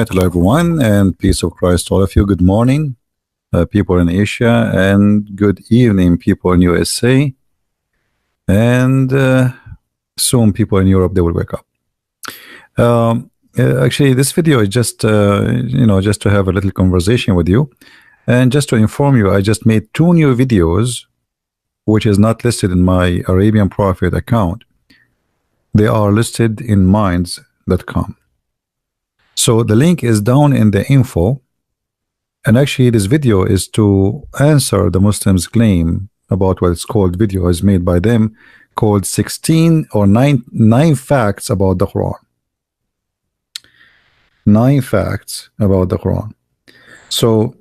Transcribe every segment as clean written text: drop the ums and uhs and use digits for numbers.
right, hello everyone, and peace of Christ to all of you. Good morning, people in Asia, and good evening, people in USA, and soon people in Europe, they will wake up. Actually, this video is just, just to have a little conversation with you, and just to inform you, I just made 2 new videos, which is not listed in my Arabian Prophet account. They are listed in minds.com. So the link is down in the info, and actually this video is to answer the Muslims' claim about what it's called video is made by them, called 16 or 9 facts about the Quran. 9 facts about the Quran. So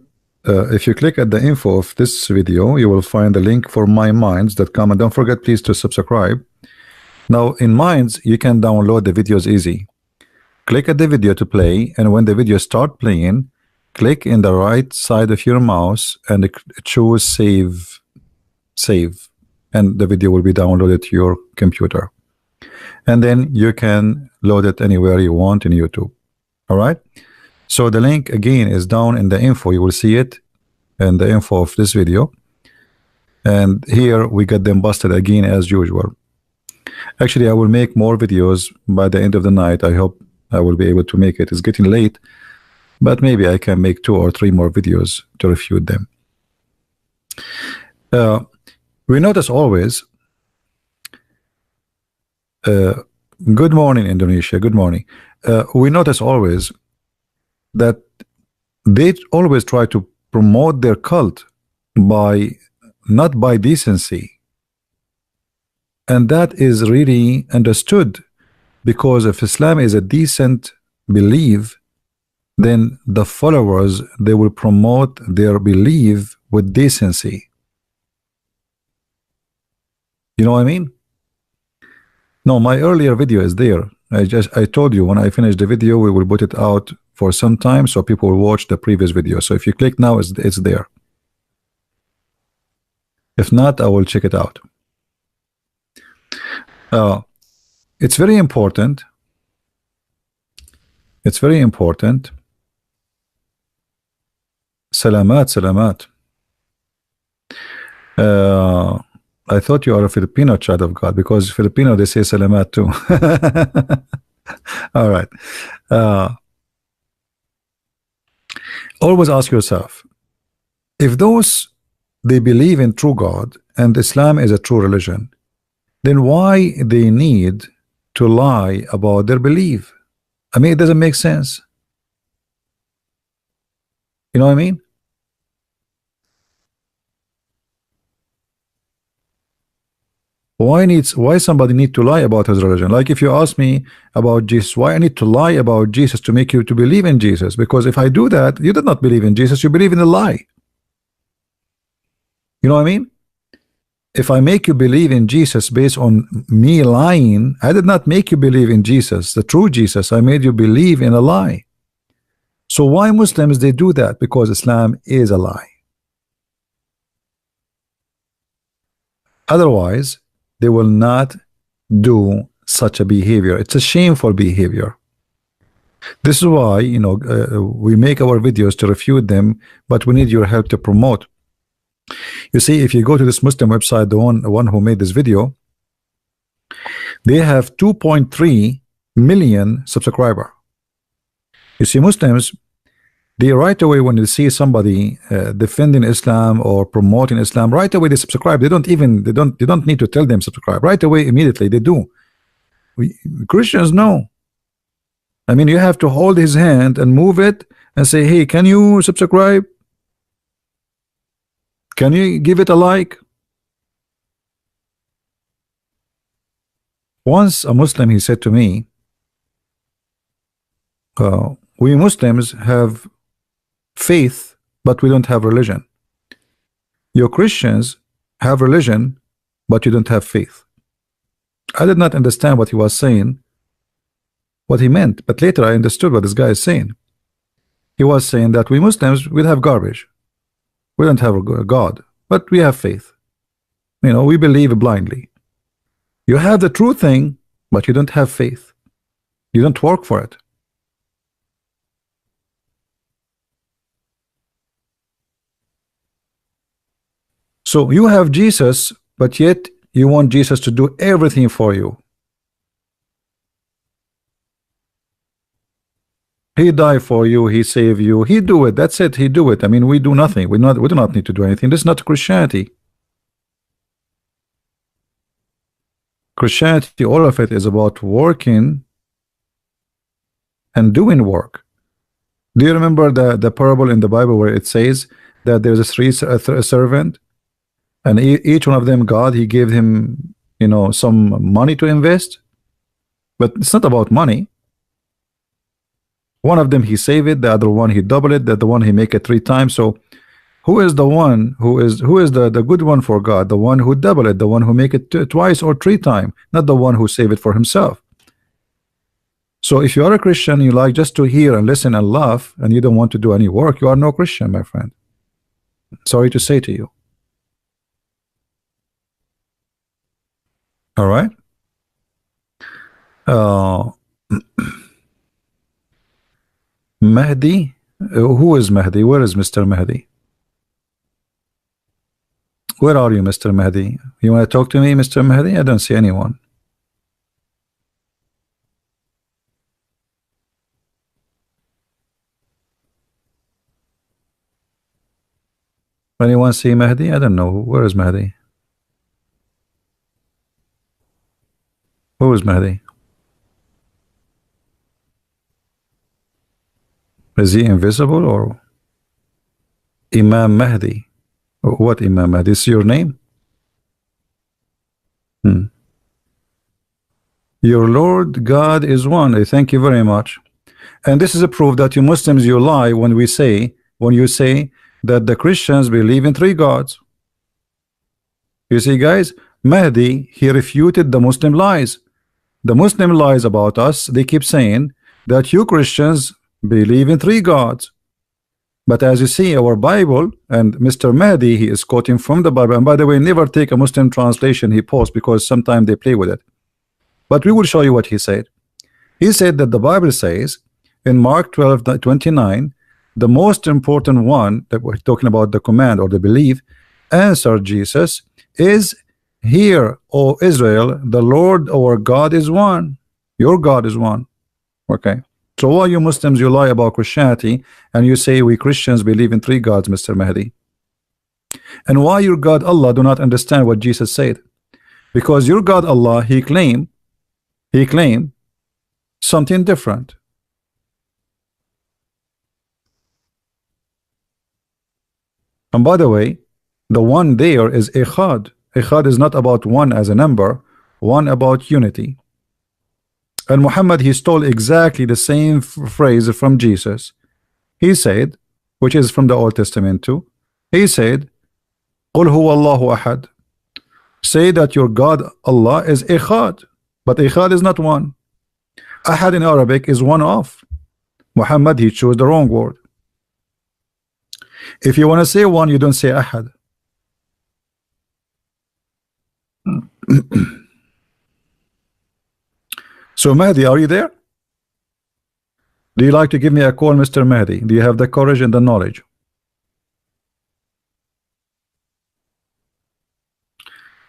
if you click at the info of this video, you will find the link for myminds.com, and don't forget please to subscribe. Now in Minds you can download the videos easy. Click at the video to play, and when the video start playing, click in the right side of your mouse and choose save, and the video will be downloaded to your computer, and then you can load it anywhere you want in YouTube. All right, so the link again is down in the info. You will see it in the info of this video, and here we got them busted again as usual. Actually, I will make more videos by the end of the night. I hope I will be able to make it. It's getting late, but maybe I can make 2 or 3 more videos to refute them. We notice always, good morning Indonesia, good morning. We notice always that they always try to promote their cult not by decency, and that is really understood. Because if Islam is a decent belief, then the followers, they will promote their belief with decency. You know what I mean? No, my earlier video is there. I told you when I finish the video, we will put it out for some time so people will watch the previous video. So if you click now, it's there. If not, I will check it out. It's very important. It's very important. Salamat, salamat. I thought you are a Filipino child of God, because Filipino, they say salamat too. All right. Always ask yourself, if those they believe in true God and Islam is a true religion, then why they need to lie about their belief? I mean, it doesn't make sense. You know what I mean? Why somebody need to lie about his religion? Like if you ask me about Jesus, why I need to lie about Jesus to make you to believe in Jesus? Because if I do that, you did not believe in Jesus, you believe in a lie. You know what I mean? If I make you believe in Jesus based on me lying, I did not make you believe in Jesus, the true Jesus. I made you believe in a lie. So why Muslims, they do that? Because Islam is a lie. Otherwise, they will not do such a behavior. It's a shameful behavior. This is why, we make our videos to refute them, but we need your help to promote. You see, if you go to this Muslim website, the one who made this video, they have 2.3 million subscribers. You see, Muslims, they right away, when they see somebody defending Islam or promoting Islam, right away they subscribe. They don't need to tell them subscribe. Right away, immediately they do. Christians, no. I mean, you have to hold his hand and move it and say, hey, can you subscribe? Can you give it a like? Once a Muslim, he said to me, we Muslims have faith, but we don't have religion. You Christians have religion, but you don't have faith. I did not understand what he was saying, what he meant, but later I understood what this guy is saying. He was saying that we Muslims, we have garbage. We don't have a God, but we have faith. We believe blindly. You have the true thing, but you don't have faith. You don't work for it. So you have Jesus, but yet you want Jesus to do everything for you. He died for you, he saved you, he do it, that's it, he do it. I mean, we do nothing, we do not need to do anything. This is not Christianity. Christianity, all of it is about working and doing work. Do you remember the parable in the Bible where it says that there's a servant, and each one of them, God, he gave him, you know, some money to invest, but it's not about money. One of them he save it, the other one he double it, the other one he make it 3 times. So who is the one who is the good one for God? The one who double it, the one who make it twice or 3 times, not the one who save it for himself. So if you are a Christian, you like just to hear and listen and laugh, and you don't want to do any work, you are no Christian, my friend. Sorry to say to you. All right. Mahdi, who is Mahdi? Where is Mr. Mahdi? Where are you, Mr. Mahdi? You want to talk to me, Mr. Mahdi? I don't see anyone. Anyone see Mahdi? I don't know. Where is Mahdi? Who is Mahdi? Is he invisible or Imam Mahdi? What Imam Mahdi? Is your name? Your Lord God is one. I thank you very much. And this is a proof that you Muslims, you lie when you say that the Christians believe in 3 gods. You see, guys, Mahdi, he refuted the Muslim lies. The Muslim lies about us. They keep saying that you Christians believe in 3 gods. But as you see, our Bible, and Mr. Mahdi, he is quoting from the Bible. And by the way, never take a Muslim translation he posts, because sometimes they play with it. But we will show you what he said. He said that the Bible says in Mark 12:29, the most important one that we're talking about, the command or the belief, answered Jesus, is, "Hear, O Israel, the Lord our God is one." Your God is one. Okay. So why you Muslims, you lie about Christianity and you say we Christians believe in 3 gods, Mr. Mahdi? And why your God Allah do not understand what Jesus said? Because your God Allah, he claimed something different. And by the way, the one there is Echad. Echad is not about one as a number, one about unity. And Muhammad, he stole exactly the same phrase from Jesus. He said, which is from the Old Testament too, he said, قُلْ هُوَ اللَّهُ أَحَدٌ. Say that your God Allah is Echad, but Echad is not one. Ahad in Arabic is one of. Muhammad, he chose the wrong word. If you want to say one, you don't say Ahad. So Mahdi, are you there? Do you like to give me a call, Mr. Mahdi? Do you have the courage and the knowledge?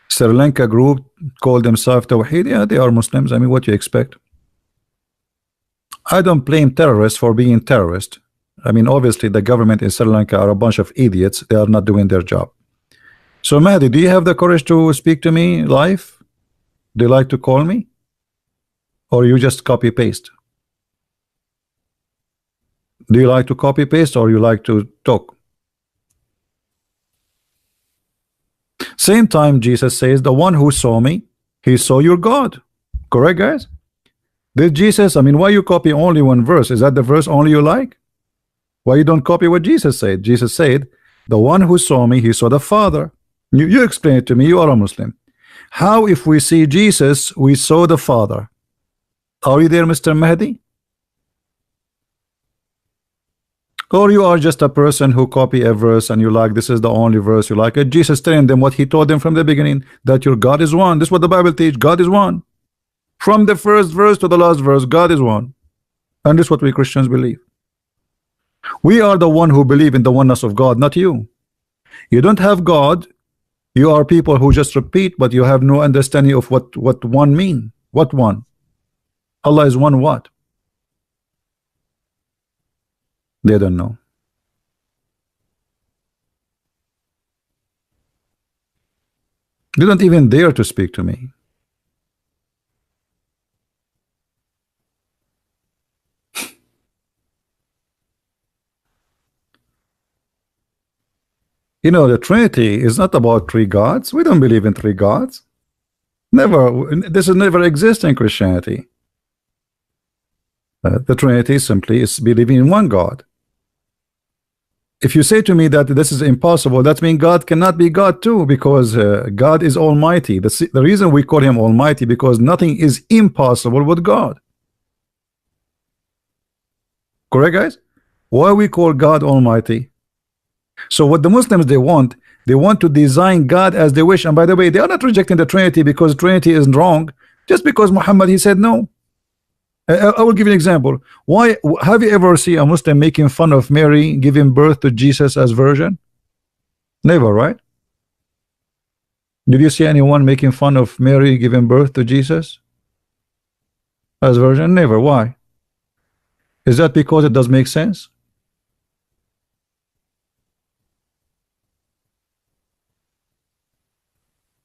Sri Lanka group called themselves Tawheed. Yeah, they are Muslims. I mean, what do you expect? I don't blame terrorists for being terrorists. I mean, obviously the government in Sri Lanka are a bunch of idiots. They are not doing their job. So Mahdi, do you have the courage to speak to me live? Do you like to call me? Or you just copy paste? Do you like to copy paste or you like to talk? Same time Jesus says, the one who saw me, he saw your God. Correct, guys? Did Jesus, I mean, why you copy only one verse? Is that the verse only you like? Why you don't copy what Jesus said? Jesus said, the one who saw me, he saw the Father. You explain it to me. You are a Muslim. How if we see Jesus, we saw the Father? Are you there, Mr. Mahdi? Or you are just a person who copy a verse and you like, this is the only verse you like. Jesus telling them what he told them from the beginning, that your God is one. This is what the Bible teaches. God is one. From the first verse to the last verse, God is one. And this is what we Christians believe. We are the one who believe in the oneness of God, not you. You don't have God You are people who just repeat, but you have no understanding of what one mean. What one? Allah is one what? They don't know. They don't even dare to speak to me. You know, the Trinity is not about three gods. We don't believe in three gods. Never. This has never existed in Christianity. The Trinity simply is believing in one God. If you say to me that this is impossible, that means God cannot be God too, because God is Almighty. The reason we call him Almighty, because nothing is impossible with God. Correct, guys? Why we call God Almighty? So what the Muslims they want to design God as they wish. And by the way, they are not rejecting the Trinity because Trinity is wrong. Just because Muhammad he said no. I will give you an example. Why have you ever seen a Muslim making fun of Mary giving birth to Jesus as virgin? Never, right? Did you see anyone making fun of Mary giving birth to Jesus as virgin? Never. Why? Is that because it does make sense?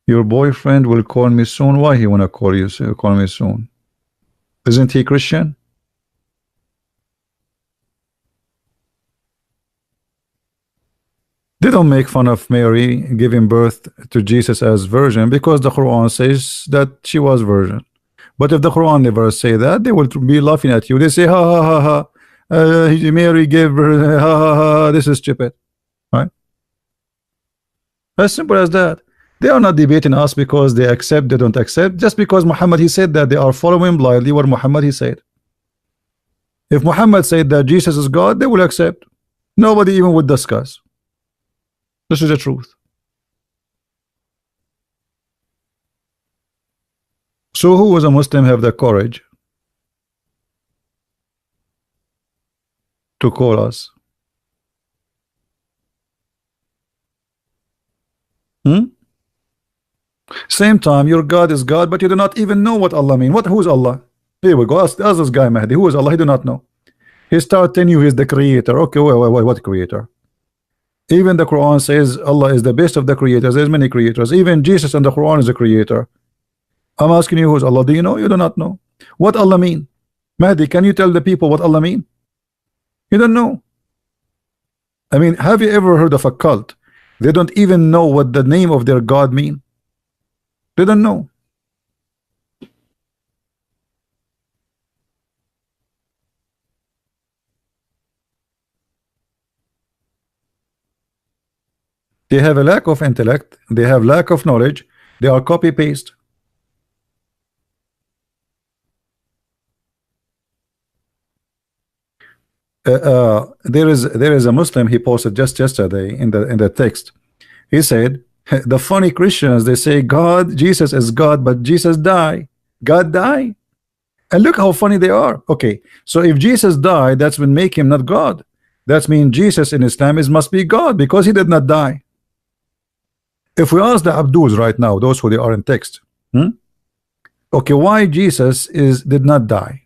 Your boyfriend will call me soon. Why he wanna call me soon? Isn't he Christian? They don't make fun of Mary giving birth to Jesus as virgin because the Quran says that she was virgin. But if the Quran never say that, they will be laughing at you. They say, ha ha ha ha, Mary gave birth, ha ha ha, this is stupid. Right? As simple as that. They are not debating us because they accept, they don't accept. Just because Muhammad he said that, they are following blindly what Muhammad he said. If Muhammad said that Jesus is God, they will accept. Nobody even would discuss. This is the truth. So who was a Muslim have the courage to call us? Same time, your God is God, but you do not even know what Allah mean. Who is Allah? Here we go. Ask this guy Mahdi. Who is Allah? He do not know. He start telling you he's the creator. Okay, wait, what creator? Even the Quran says Allah is the best of the creators. There's many creators. Even Jesus and the Quran is a creator. I'm asking you, who's Allah? Do you know? You do not know. What Allah mean? Mahdi, can you tell the people what Allah mean? You don't know. I mean, have you ever heard of a cult? They don't even know what the name of their God mean. They don't know. They have a lack of intellect. They have lack of knowledge. They are copy paste. There is a Muslim he posted just yesterday in the text. He said the funny Christians, they say Jesus is God, but Jesus died. God died. And look how funny they are. Okay, so if Jesus died, that's when make him not God. That means Jesus in Islam must be God because he did not die. If we ask the Abduls right now, those who they are in text, okay, why Jesus did not die?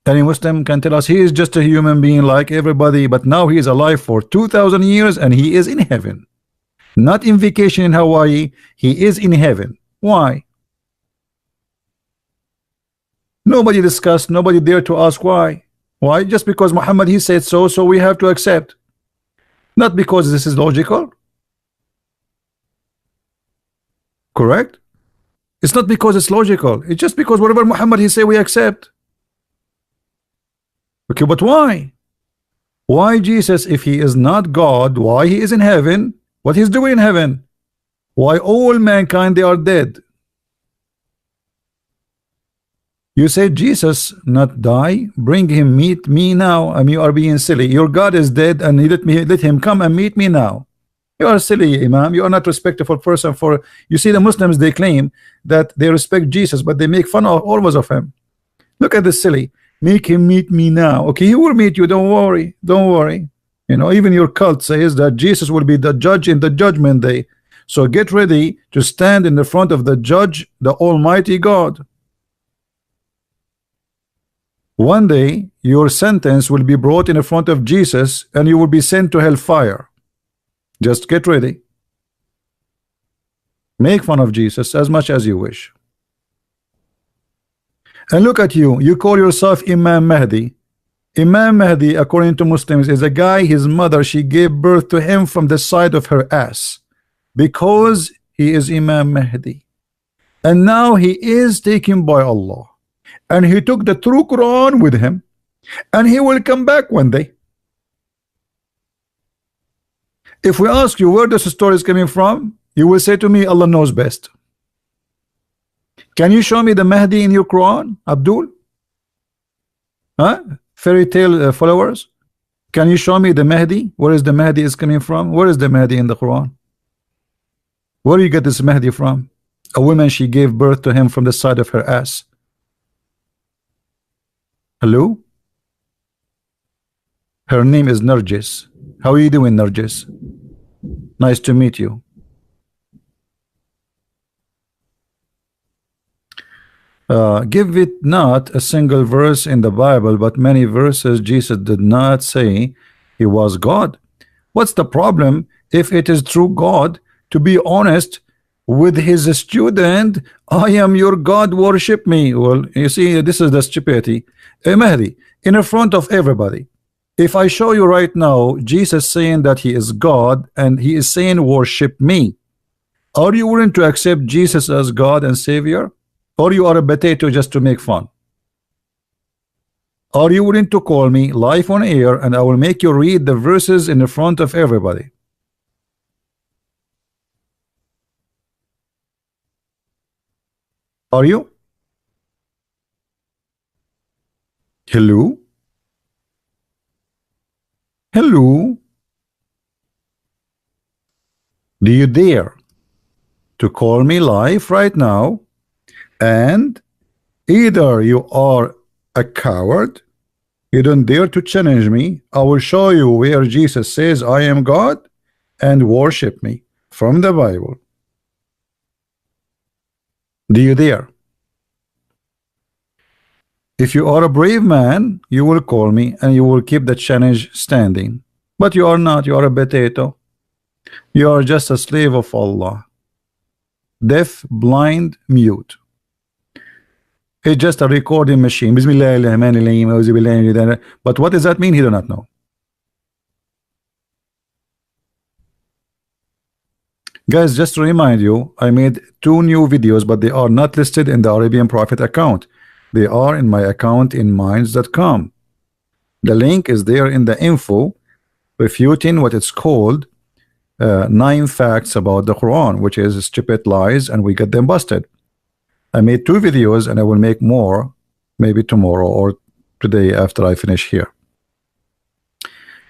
Any Muslim can tell us he is just a human being like everybody, but now he is alive for 2,000 years and he is in heaven. Not in vacation in Hawaii, he is in heaven. Why? Nobody discussed, nobody dared to ask why. Why? Just because Muhammad he said so, so we have to accept. Not because this is logical. Correct? It's not because it's logical. It's just because whatever Muhammad he say we accept. Okay, but why? Why Jesus, if he is not God, why he is in heaven? What he's doing in heaven? Why all mankind they are dead? You say Jesus not die, bring him meet me now. I mean, you are being silly. Your God is dead and let him come and meet me now. You are silly, Imam. You are not respectful person. For you see the Muslims they claim that they respect Jesus, but they make fun of always of him. Look at this silly. Make him meet me now. Okay, he will meet you. Don't worry. Don't worry. You know, even your cult says that Jesus will be the judge in the judgment day. So get ready to stand in the front of the judge, the Almighty God. One day your sentence will be brought in front of Jesus and you will be sent to hellfire. Just get ready. Make fun of Jesus as much as you wish. And look at you, you call yourself Imam Mahdi. Imam Mahdi, according to Muslims, is a guy, his mother, she gave birth to him from the side of her ass because he is Imam Mahdi. And now he is taken by Allah. And he took the true Quran with him. And he will come back one day. If we ask you where this story is coming from, you will say to me, Allah knows best. Can you show me the Mahdi in your Quran, Abdul? Huh? Fairy tale followers? Can you show me the Mahdi? Where is the Mahdi is coming from? Where is the Mahdi in the Quran? Where do you get this Mahdi from? A woman, she gave birth to him from the side of her ass. Hello? Her name is Nargis. How are you doing, Nargis? Nice to meet you. Give it not a single verse in the Bible, but many verses Jesus did not say he was God. What's the problem if it is true God to be honest with his student? I am your God, worship me. Well, you see, this is the stupidity. Mahdi, in front of everybody, if I show you right now Jesus saying that he is God and he is saying worship me, are you willing to accept Jesus as God and Savior? Or you are a potato just to make fun? Are you willing to call me live on air and I will make you read the verses in the front of everybody? Are you? Hello? Hello? Do you dare to call me live right now? And either you are a coward, you don't dare to challenge me. I will show you where Jesus says I am God and worship me from the Bible. Do you dare? If you are a brave man, you will call me and you will keep the challenge standing. But you are not. You are a potato. You are just a slave of Allah. Deaf, blind, mute. It's just a recording machine. But what does that mean? He do not know. Guys, just to remind you, I made 2 new videos, but they are not listed in the Arabian Prophet account. They are in my account in minds.com. The link is there in the info, refuting what it's called 9 facts about the Quran, which is stupid lies, and we get them busted. I made 2 videos and I will make more maybe tomorrow or today after I finish here.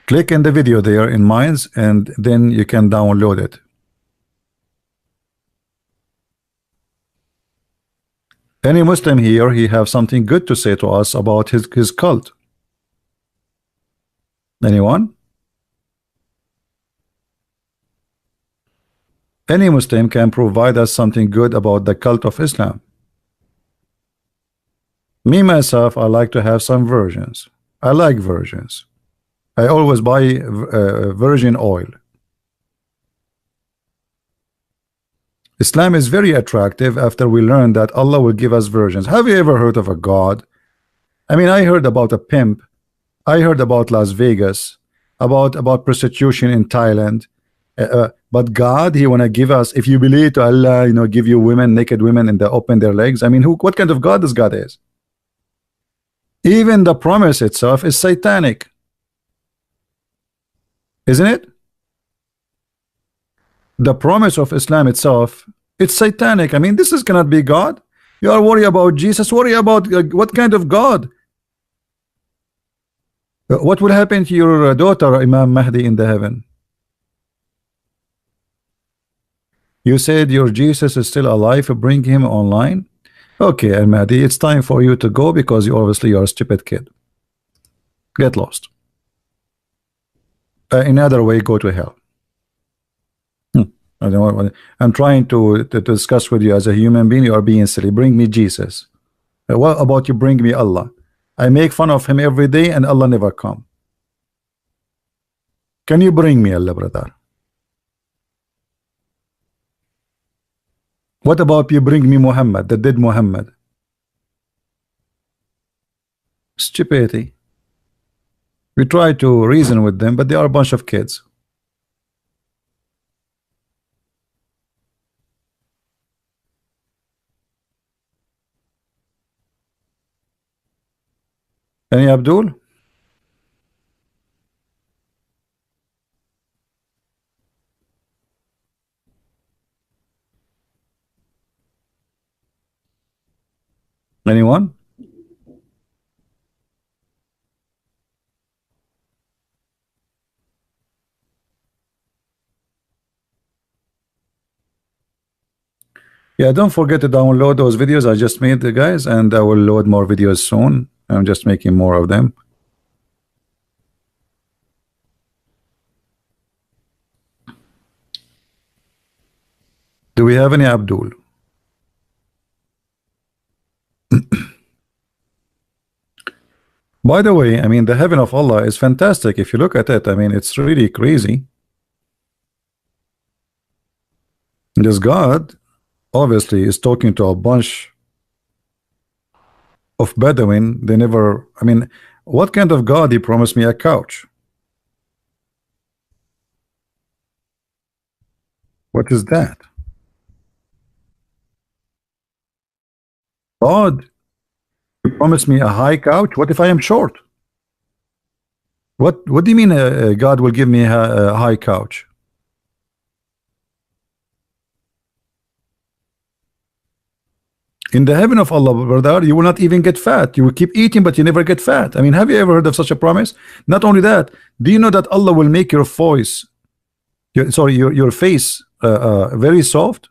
Click in the video there in Minds and then you can download it. Any Muslim here, he have something good to say to us about his cult? Anyone? Any Muslim can provide us something good about the cult of Islam. Me myself, I like to have some versions. I like versions. I always buy virgin oil. Islam is very attractive after we learn that Allah will give us versions. Have you ever heard of a God? I mean, I heard about a pimp. I heard about Las Vegas, about prostitution in Thailand. But God, he want to give us, if you believe to Allah, you know, give you women, naked women, and they open their legs. I mean, what kind of God this God is? Even the promise itself is satanic, isn't it? The promise of Islam itself, it's satanic. I mean, this is cannot be God. You are worried about Jesus, worry about what kind of God? What will happen to your daughter, Imam Mahdi, in the heaven? You said your Jesus is still alive. Bring him online. Okay, Al Mahdi, it's time for you to go because you obviously are a stupid kid. Get lost. In other way, go to hell. I don't want, I'm trying to discuss with you as a human being. You are being silly. Bring me Jesus. What about you bring me Allah? I make fun of him every day and Allah never come. Can you bring me Allah, brother? What about you bring me Muhammad, the dead Muhammad? Stupidity. We try to reason with them, but they are a bunch of kids. Any Abdul? Anyone? Yeah, don't forget to download those videos I just made, guys, and I will load more videos soon. I'm just making more of them. Do we have any Abdul? By the way, I mean, the heaven of Allah is fantastic. If you look at it, I mean, it's really crazy. This God obviously is talking to a bunch of Bedouin. They never, I mean, what kind of God? He promised me a couch. What is that? God, you promised me a high couch. What if I am short? What do you mean God will give me a high couch? In the heaven of Allah, brother, you will not even get fat. You will keep eating, but you never get fat. I mean, have you ever heard of such a promise? Not only that, do you know that Allah will make your voice, your face, very soft,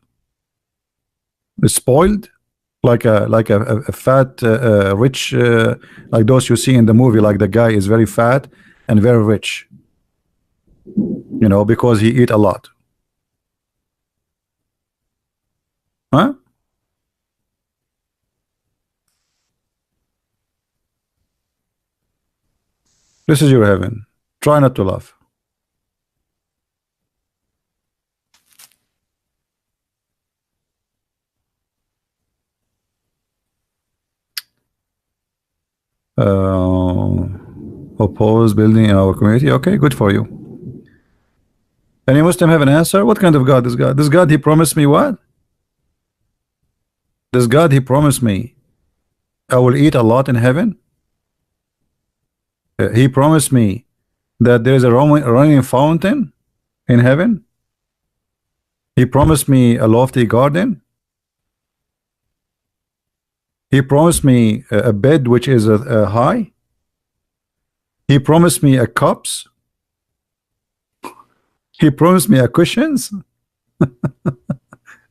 spoiled, like a fat, rich, like those you see in the movie. Like the guy is very fat and very rich, you know, because he eat a lot. Huh? This is your heaven. Try not to laugh. Oppose building in our community. Okay, good for you. Any Muslim have an answer? What kind of God is God? This God, he promised me what? This God, he promised me I will eat a lot in heaven. He promised me that there is a running fountain in heaven. He promised me a lofty garden. He promised me a bed which is high. He promised me a cups. He promised me a cushions.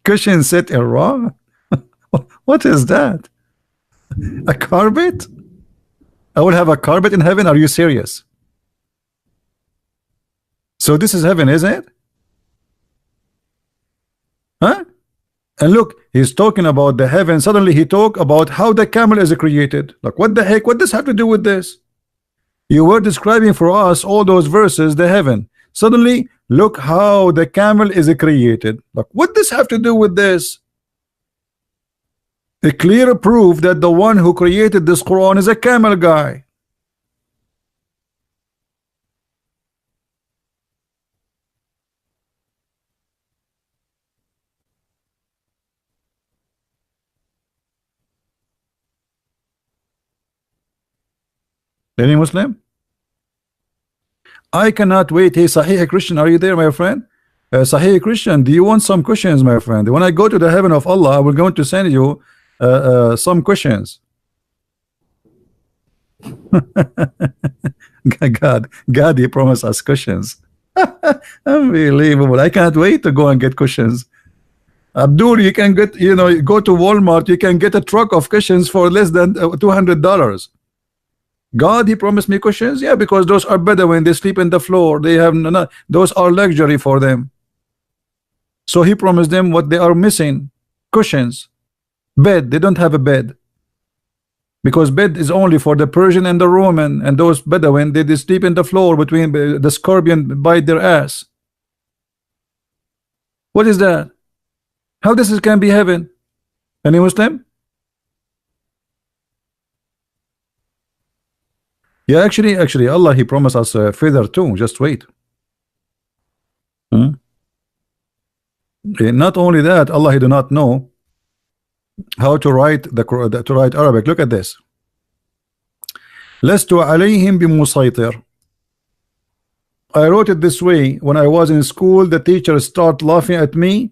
Cushion set in raw. What is that? A carpet? I will have a carpet in heaven. Are you serious? So this is heaven, isn't it? Huh? And look, he's talking about the heaven. Suddenly he talk about how the camel is created. Like, what the heck? What does have to do with this? You were describing for us all those verses, the heaven. Suddenly, look how the camel is created. Like, what does have to do with this? A clear proof that the one who created this Quran is a camel guy. Any Muslim? I cannot wait. Hey, Sahih Christian, are you there, my friend? Sahih Christian, do you want some questions, my friend? When I go to the heaven of Allah, I will going to send you some questions. God, he promised us cushions. Unbelievable. I can't wait to go and get cushions. Abdul, you can get, you know, go to Walmart, you can get a truck of cushions for less than $200. God, he promised me cushions. Yeah, because those are better when they sleep in the floor. They have those are luxury for them. So he promised them what they are missing: cushions, bed. They don't have a bed, because bed is only for the Persian and the Roman, and those Bedouin, they sleep in the floor between the scorpion bite their ass. What is that? How this is can be heaven? Any Muslim? Yeah, actually, Allah, He promised us a feather too. Just wait. Not only that, Allah, He do not know how to write to write Arabic. Look at this. لست عليهم بمسيطر. I wrote it this way. When I was in school, the teacher started laughing at me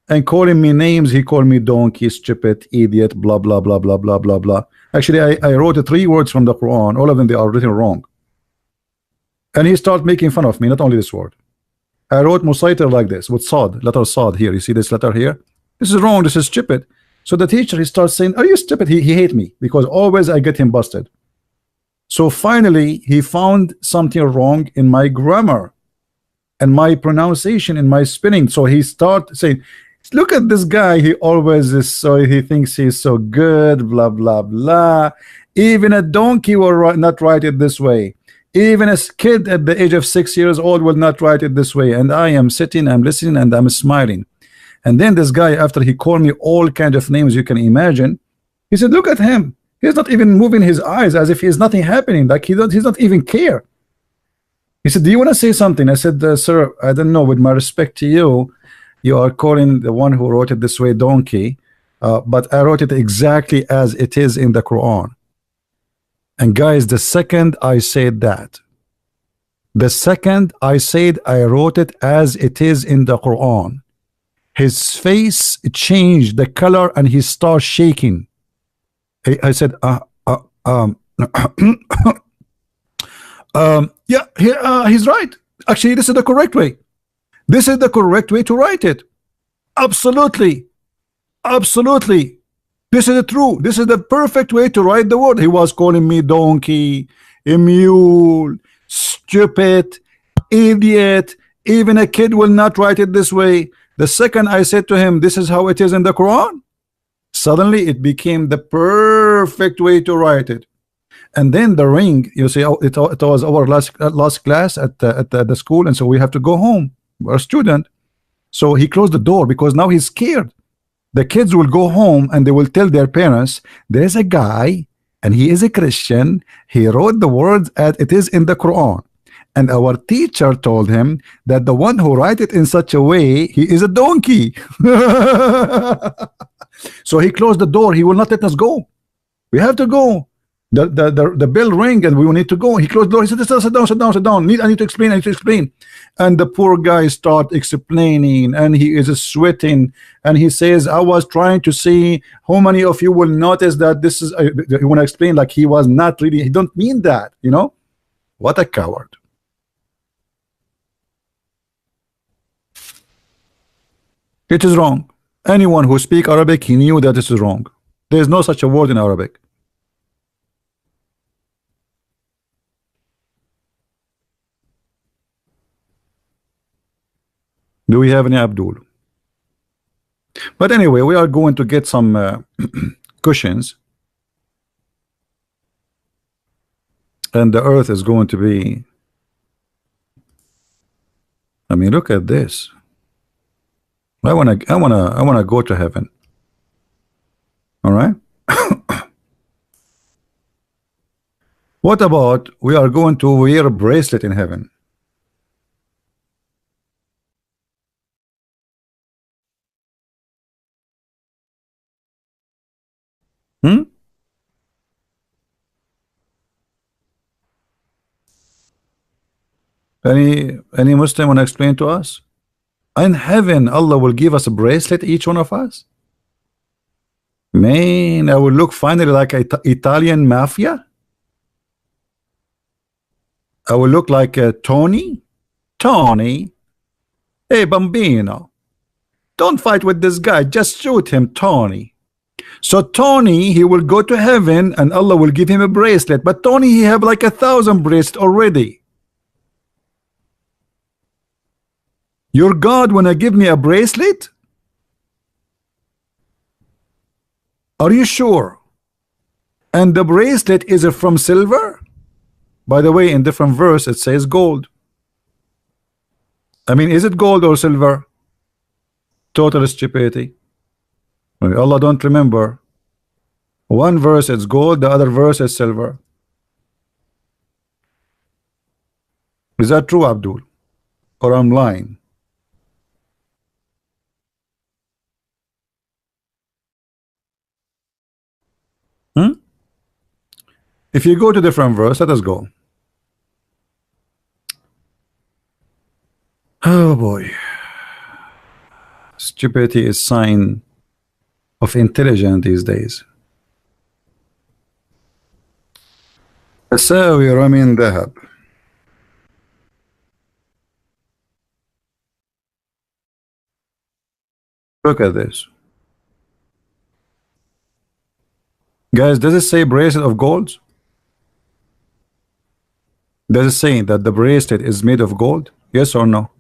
and calling me names. He called me donkey, stupid, idiot, blah blah blah blah blah blah blah. Actually, I wrote 3 words from the Quran. All of them, they are written wrong. And he started making fun of me. Not only this word. I wrote musaytir like this with Sad, letter Sad here. You see this letter here? This is wrong. This is stupid. So the teacher, he starts saying, "Are you stupid?" He hate me because always I get him busted. So finally, he found something wrong in my grammar and my pronunciation and my spelling. So he started saying, "Look at this guy. He always is so, he thinks he's so good, blah blah blah. Even a donkey will not write it this way. Even a kid at the age of 6 years old will not write it this way." And I am sitting, I'm listening, and I'm smiling. And then this guy, after he called me all kinds of names you can imagine, he said, "Look at him. He's not even moving his eyes as if he's nothing happening. Like he's not even care." He said, "Do you want to say something?" I said, "Sir, I don't know. With my respect to you, you are calling the one who wrote it this way donkey, but I wrote it exactly as it is in the Quran." And guys, the second I said that, the second I said I wrote it as it is in the Quran, his face changed the color and he started shaking. I said, yeah, he's right. Actually, this is the correct way. This is the correct way to write it. Absolutely. Absolutely. This is true. This is the perfect way to write the word. He was calling me donkey, a mule, stupid, idiot. Even a kid will not write it this way. The second I said to him, "This is how it is in the Quran," suddenly it became the perfect way to write it. And then the ring, you see, it was our last class at the school, and so we have to go home. We're a student. So he closed the door because now he's scared. The kids will go home and they will tell their parents, "There's a guy and he is a Christian. He wrote the words as it is in the Quran. And our teacher told him that the one who write it in such a way, he is a donkey." So he closed the door. He will not let us go. We have to go. The bell ring and we will need to go. He closed the door. He said, "Sit down, sit down, sit down. I need to explain. I need to explain." And the poor guy start explaining, and he is sweating, and he says, "I was trying to see how many of you will notice that this is." You want to explain like he was not really. He don't mean that, you know. What a coward. It is wrong. Anyone who speak Arabic, he knew that this is wrong. There is no such a word in Arabic. Do we have any Abdul? But anyway, we are going to get some cushions, and the earth is going to be, I mean, look at this. I wanna go to heaven. All right. What about we are going to wear a bracelet in heaven? Any Muslim want to explain to us? In heaven, Allah will give us a bracelet, each one of us. Man, I will look finally like Italian mafia. I will look like Tony. Tony, hey bambino, don't fight with this guy. Just shoot him, Tony. So Tony, he will go to heaven, and Allah will give him a bracelet. But Tony, he have like 1,000 bracelets already. Your God wanna give me a bracelet? Are you sure? And the bracelet is from silver? By the way, in different verse it says gold. I mean, is it gold or silver? Total stupidity. Allah don't remember. One verse it's gold, the other verse is silver. Is that true, Abdul? Or I'm lying? If you go to different verse, let us go. Oh boy. Stupidity is sign of intelligence these days. تساوي رمي ذهب. Look at this. Guys, does it say bracelet of gold? Does it say that the bracelet is made of gold? Yes or no?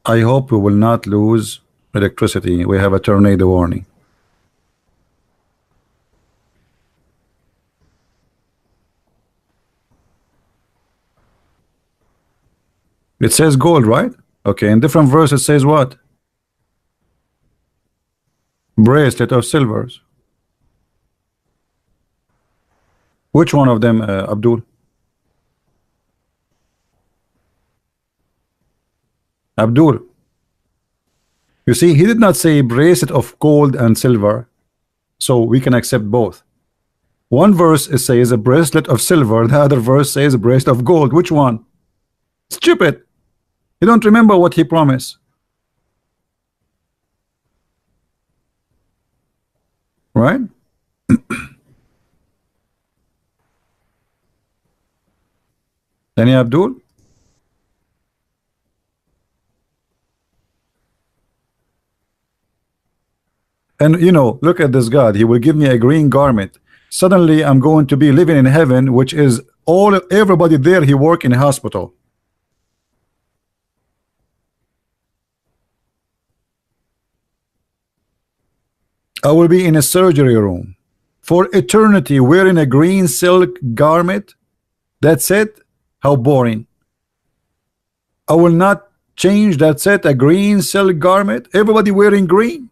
I hope we will not lose electricity. We have a tornado warning. It says gold, right? Okay, in different verse it says what? Bracelet of silvers. Which one of them, Abdul? Abdul. You see, he did not say bracelet of gold and silver, so we can accept both. One verse it says a bracelet of silver, the other verse says a bracelet of gold. Which one? Stupid. You don't remember what he promised. Right? Any Abdul? And you know, look at this God. He will give me a green garment. Suddenly I'm going to be living in heaven, which is everybody there, he work in a hospital. I will be in a surgery room for eternity wearing a green silk garment. That's it. How boring. I will not change. That's it. A green silk garment. Everybody wearing green.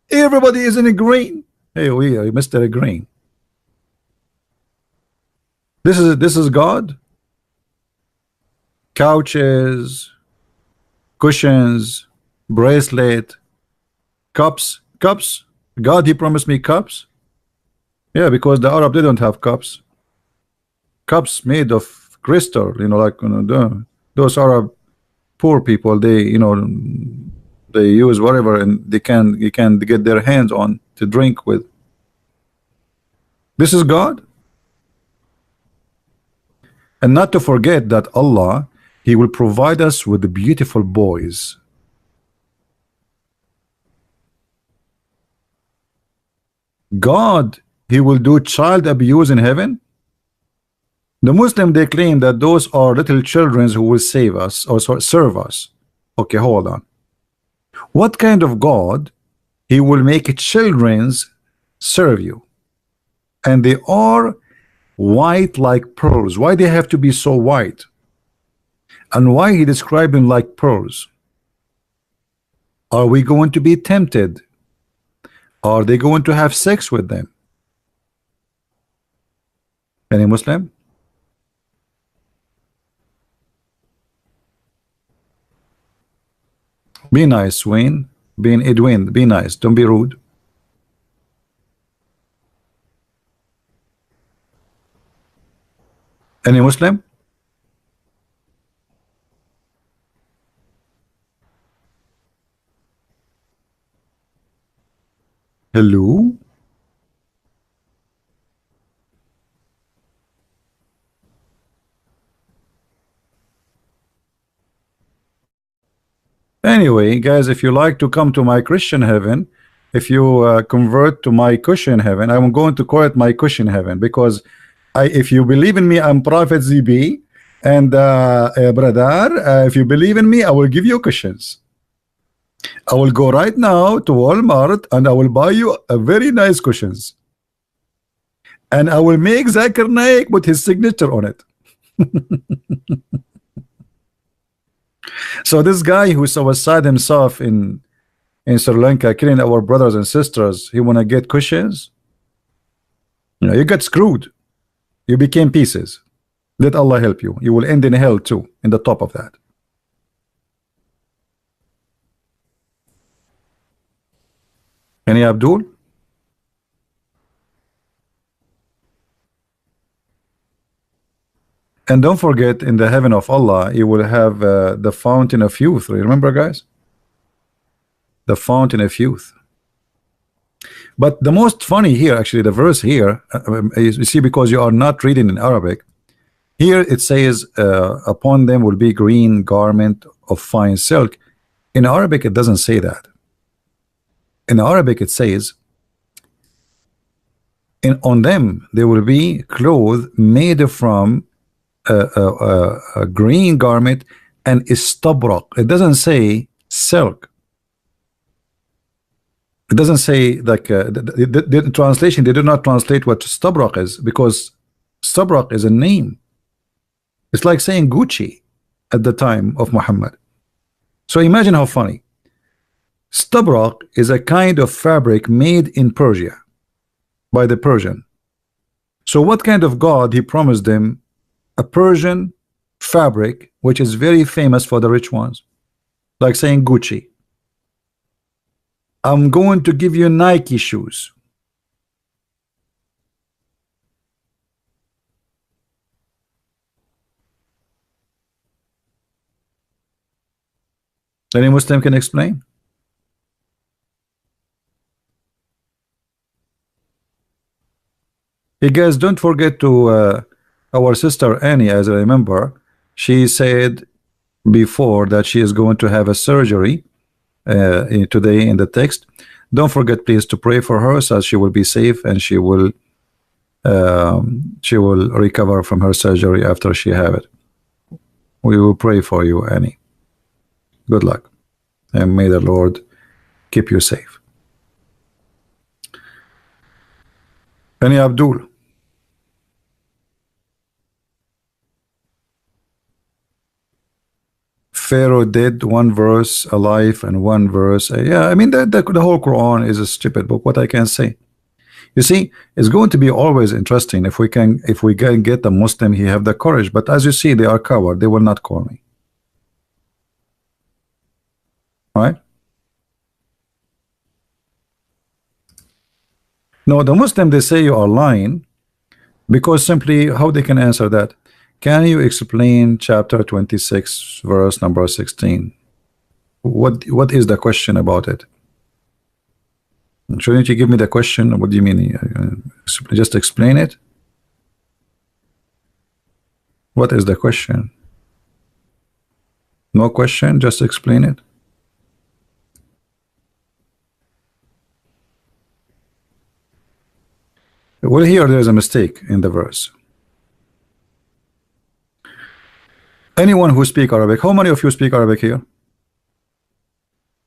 Everybody is in a green. Hey, we are Mr. Green. This is God. Couches, cushions, bracelet, cups. Cups. God, he promised me cups. Yeah, because the Arab, they don't have cups. Cups made of crystal, you know, like, you know, those Arab poor people, they, you know, they use whatever and you can get their hands on to drink with. This is God. And not to forget that Allah, he will provide us with the beautiful boys. God, he will do child abuse in heaven. The Muslim, they claim that those are little children who will save us or serve us. Okay, hold on. What kind of God he will make children's serve you? And they are white like pearls. Why they have to be so white? And why he described them like pearls? Are we going to be tempted? Are they going to have sex with them? Any Muslim? Be nice, Wayne. Being Edwin, be nice. Don't be rude. Any Muslim? Hello? Anyway, guys, if you like to come to my Christian heaven, if you convert to my cushion heaven, I'm going to call it my cushion heaven, because if you believe in me, I'm Prophet ZB, And brother, if you believe in me, I will give you cushions. I will go right now to Walmart and I will buy you a very nice cushions. And I will make Zakir Naik put his signature on it. So this guy who suicide himself in Sri Lanka, killing our brothers and sisters, he wanna get cushions. You know, you got screwed. You became pieces. Let Allah help you. You will end in hell too, in the top of that. Any Abdul? And don't forget, in the heaven of Allah, you will have the fountain of youth. Remember, guys? The fountain of youth. But the most funny here, actually, the verse here, you see, because you are not reading in Arabic, here it says, upon them will be green garment of fine silk. In Arabic, it doesn't say that. In Arabic, it says, on them there will be clothes made from a green garment and istabrak. It doesn't say silk. It doesn't say like the translation. They do not translate what istabrak is, because istabrak is a name. It's like saying Gucci at the time of Muhammad. So imagine how funny. Istabrak is a kind of fabric made in Persia by the Persian. So what kind of God he promised them? A Persian fabric which is very famous for the rich ones, like saying Gucci. I'm going to give you Nike shoes. Any Muslim can explain? You guys don't forget to our sister Annie, as I remember, she said before that she is going to have a surgery today in the text. Don't forget, please, to pray for her so she will be safe and she will recover from her surgery after she have it. We will pray for you, Annie. Good luck, and may the Lord keep you safe. Any Abdul? Pharaoh did one verse alive and one verse. Yeah, I mean, the whole Quran is a stupid book. What I can say, you see, it's going to be always interesting if we can get a Muslim, he have the courage. But as you see, they are coward. They will not call me. Right? No, the Muslim, they say you are lying because simply how they can answer that? Can you explain chapter 26 verse number 16? What is the question about it? Shouldn't you give me the question? What do you mean? Just explain it. What is the question? No question, just explain it. Well, here there is a mistake in the verse. Anyone who speak Arabic, how many of you speak Arabic here?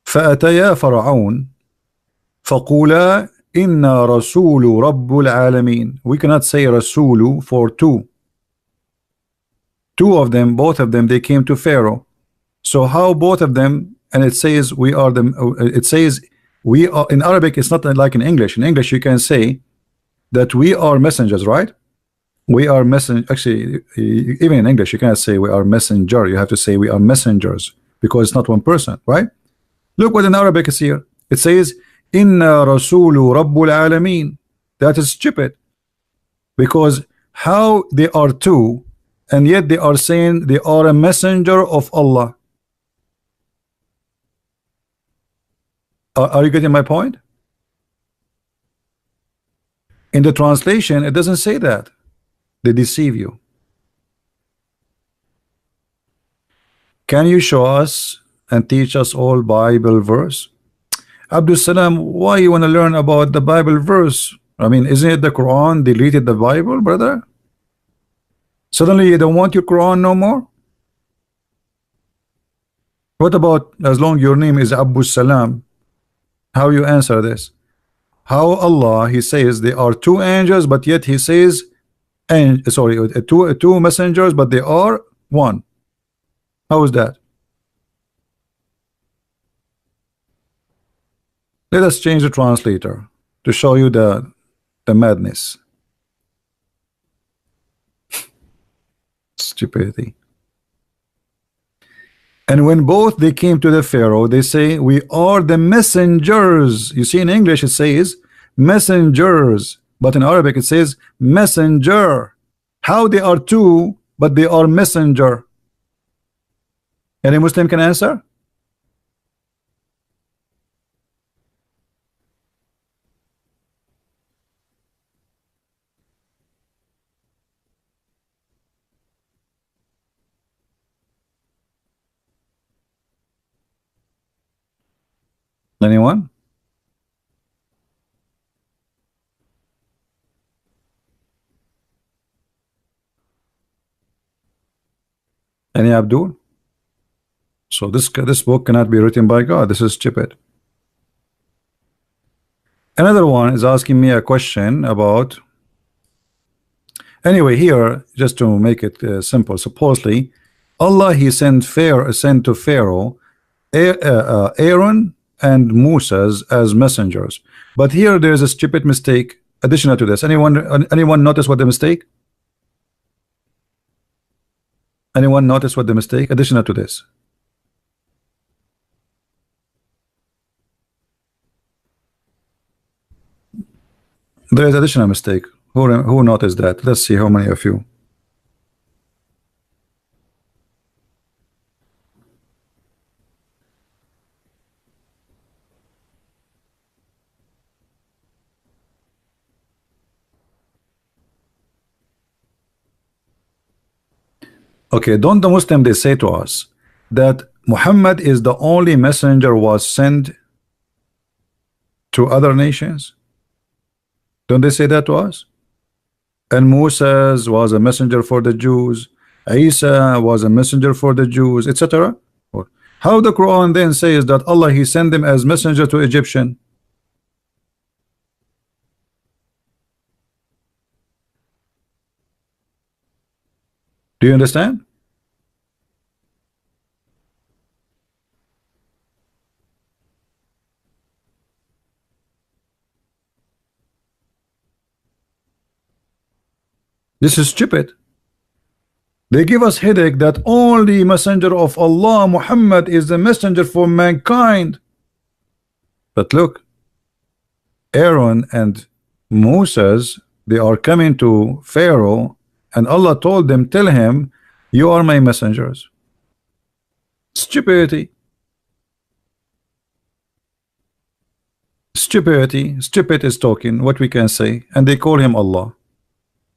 فأتيا فرعون فقولا إنا رسول رب العالمين. We cannot say Rasulu for two. Two of them, both of them, they came to Pharaoh. So how both of them? And it says we are the. It says we are in Arabic. It's not like in English. In English, you can say that we are messengers, right? We are messenger. Actually, even in English, you cannot say we are messenger. You have to say we are messengers because it's not one person, right? Look what in Arabic is here. It says Inna Rasulu Rabbul Alameen. That is stupid, because how they are two and yet they are saying they are a messenger of Allah. Are you getting my point? In the translation, it doesn't say that. They deceive you. Can you show us and teach us all Bible verse? Abdul Salam, why you want to learn about the Bible verse? I mean, isn't it the Quran deleted the Bible, brother? Suddenly you don't want your Quran no more? What about as long your name is Abu Salam? How you answer this? How Allah, he says there are two angels, but yet he says, and sorry, two messengers, but they are one. How is that? Let us change the translator to show you the madness, stupidity. And when both they came to the Pharaoh, they say, we are the messengers. You see, in English it says messengers, but in Arabic it says messenger. How they are two, but they are messenger? Any Muslim can answer? Anyone? Any Abdul? So this book cannot be written by God. This is stupid. Another one is asking me a question about. Anyway, here just to make it simple. Supposedly, Allah he sent to Pharaoh Aaron and Moses as messengers. But here there is a stupid mistake additional to this. Anyone notice what the mistake? Anyone notice what the mistake additional to this? There is additional mistake. Who noticed that? Let's see how many of you. Okay, don't the Muslim they say to us that Muhammad is the only messenger was sent to other nations? Don't they say that to us? And Moses was a messenger for the Jews, Isa was a messenger for the Jews, etc. How the Quran then says that Allah he sent them as messenger to Egyptian? Do you understand? This is stupid. They give us headache that only messenger of Allah Muhammad is the messenger for mankind. But look, Aaron and Moses, they are coming to Pharaoh, and Allah told them, tell him, you are my messengers. Stupidity. Stupidity. Stupid is talking, what we can say, and they call him Allah.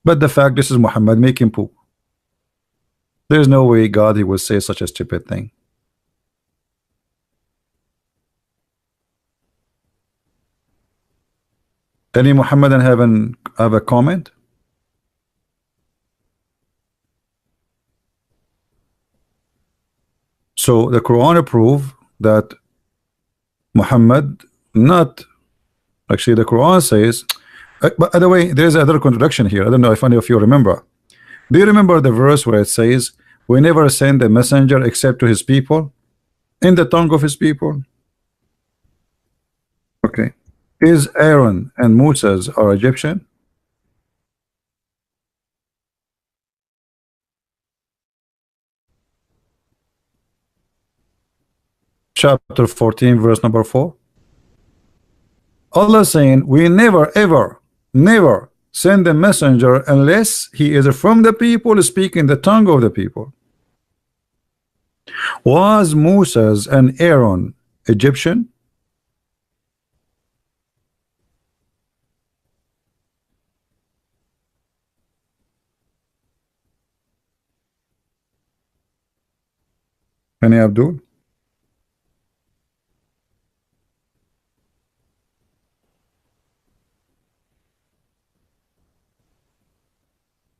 But the fact this is Muhammad, make him poop. There's no way God he will say such a stupid thing. Any Muhammadan have a comment? So the Quran approve that Muhammad not actually the Quran says but by the way there's another contradiction here. I don't know if any of you remember. Do you remember the verse where it says we never send a messenger except to his people in the tongue of his people? Okay, is Aaron and Moses are Egyptian? Chapter 14 verse number 4. Allah saying we never ever never send a messenger unless he is from the people speaking the tongue of the people. Was Moses and Aaron Egyptian? Any Abdul?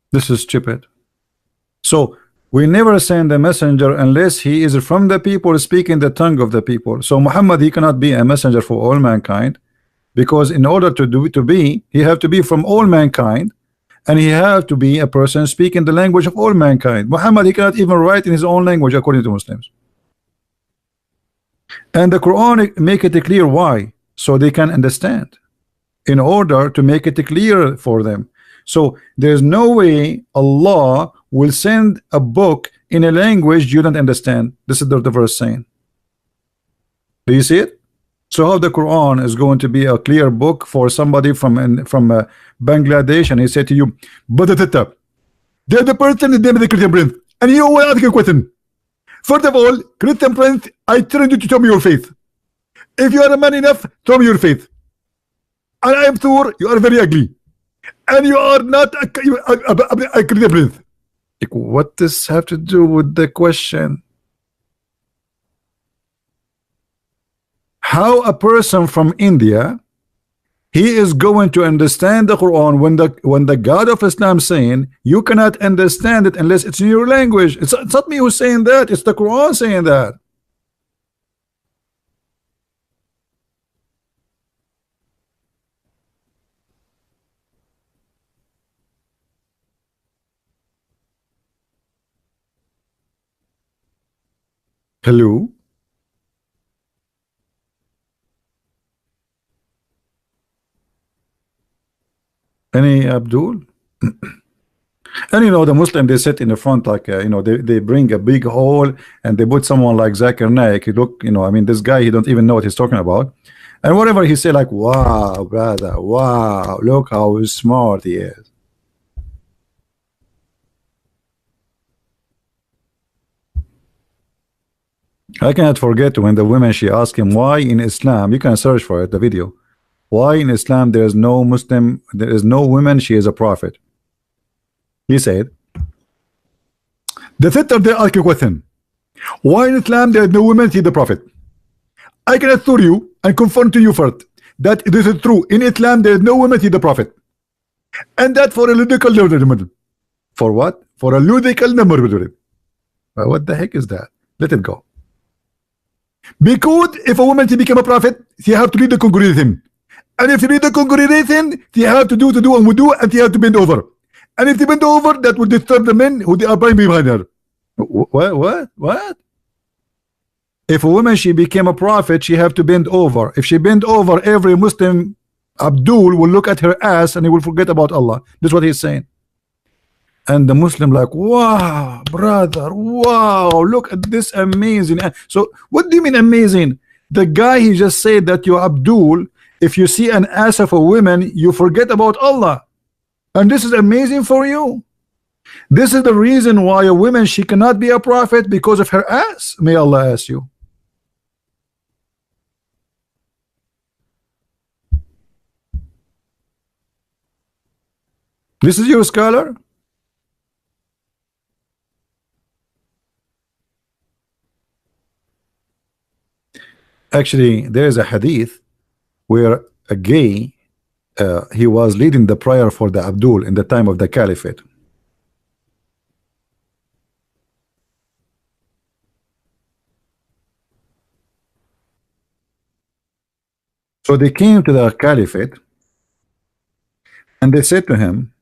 This is stupid. So we never send a messenger unless he is from the people speaking the tongue of the people. So Muhammad, he cannot be a messenger for all mankind, because in order to be, he have to be from all mankind, and he have to be a person speaking the language of all mankind. Muhammad, he cannot even write in his own language according to Muslims. And the Quran make it clear why, so they can understand, in order to make it clear for them. So there's no way Allah will send a book in a language you don't understand. This is the verse saying. Do you see it? So how the Quran is going to be a clear book for somebody from Bangladesh, and he said to you, "Badatata, they're the person that the Christian prince, and you will ask a question. First of all, Christian prince, I challenge you to tell me your faith. If you are a man enough, tell me your faith. And I am sure you are very ugly, and you are not a Christian prince." Like, what does have to do with the question? How a person from India, he is going to understand the Quran when the God of Islam saying you cannot understand it unless it's in your language? It's not me who's saying that, it's the Quran saying that. Hello? Any Abdul? And you know, the Muslim, they sit in the front like you know, they bring a big hole and they put someone like Zakir Naik. You look, you know, I mean, this guy, he don't even know what he's talking about, and whatever he say, like, wow, brother, wow, look how smart he is. I cannot forget when the women, she asked him why in Islam, you can search for it, the video, why in Islam there is no Muslim, there is no woman, she is a prophet. He said, the sister, they ask a question, why in Islam there is no woman, she is the prophet. I can assure you and confirm to you first that this is true. In Islam there is no woman, she is the prophet, and that for a logical number. For what? For a logical number. What the heck is that? Let it go. Because if a woman, she become a prophet, she have to lead the congregation, and if you lead the congregation, she have to do a wudu, and she have to bend over, and if they bend over, that will disturb the men who they are praying behind her. What? If a woman, she became a prophet, she have to bend over. If she bend over, every Muslim Abdul will look at her ass and he will forget about Allah. That's what he's saying. And the Muslim like, wow, brother, wow, look at this amazing. So what do you mean amazing? The guy, he just said that you Abdul, if you see an ass of a woman, you forget about Allah. And this is amazing for you. This is the reason why a woman, she cannot be a prophet, because of her ass. May Allah ask you. This is your scholar? Actually, there is a hadith where a gay, he was leading the prayer for the Abdul in the time of the Caliphate. So they came to the Caliphate and they said to him,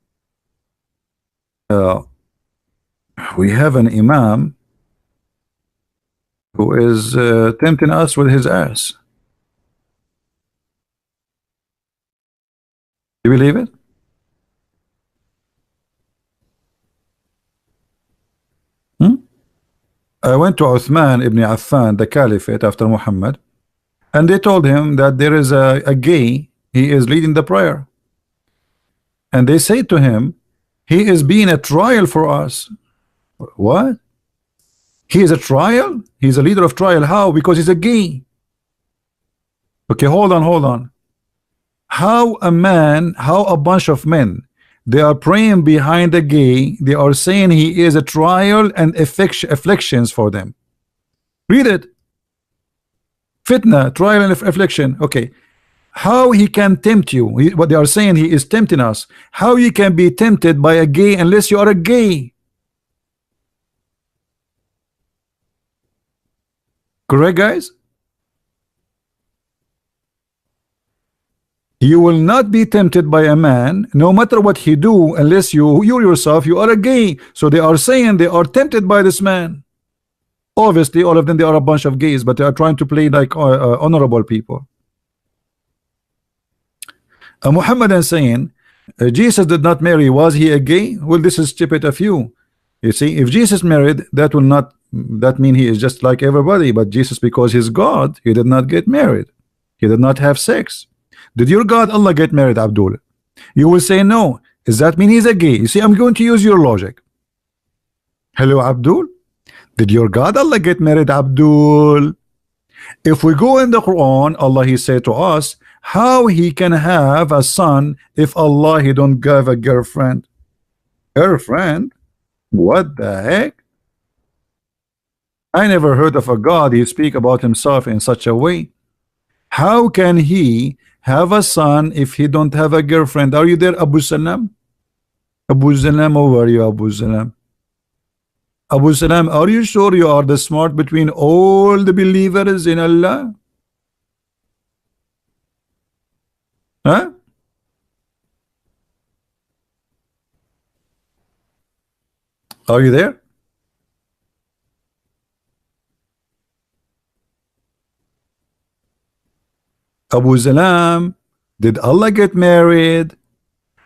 we have an imam who is tempting us with his ass. You believe it? I went to Uthman ibn Affan, the Caliphate after Muhammad, and they told him that there is a gay, he is leading the prayer. And they say to him, he is being a trial for us. What? He is a trial? He's a leader of trial. How? Because he's a gay. Okay, hold on. How a man, how a bunch of men, they are praying behind a gay, they are saying he is a trial and afflictions for them. Read it. Fitna, trial and affliction. Okay. How he can tempt you? What they are saying, he is tempting us. How you can be tempted by a gay unless you are a gay? Correct, guys? You will not be tempted by a man, no matter what he do, unless you yourself, you are a gay. So they are saying they are tempted by this man. Obviously, all of them, they are a bunch of gays, but they are trying to play like honorable people. Muhammad is saying, Jesus did not marry. Was he a gay? Well, this is stupid of you. You see, if Jesus married, that will not, that mean he is just like everybody. But Jesus, because he's God, he did not get married. He did not have sex. Did your God Allah get married, Abdul? You will say no. Does that mean he's a gay? You see, I'm going to use your logic. Hello, Abdul. Did your God Allah get married, Abdul? If we go in the Quran, Allah he said to us, how he can have a son if Allah he don't give a girlfriend? Girlfriend? What the heck? I never heard of a God he speak about himself in such a way. How can he have a son if he don't have a girlfriend? Are you there, Abu Salam? Abu Salam, how are you, Abu Salam? Abu Salam, are you sure you are the smart between all the believers in Allah? Huh? Are you there? Abu Salam, did Allah get married?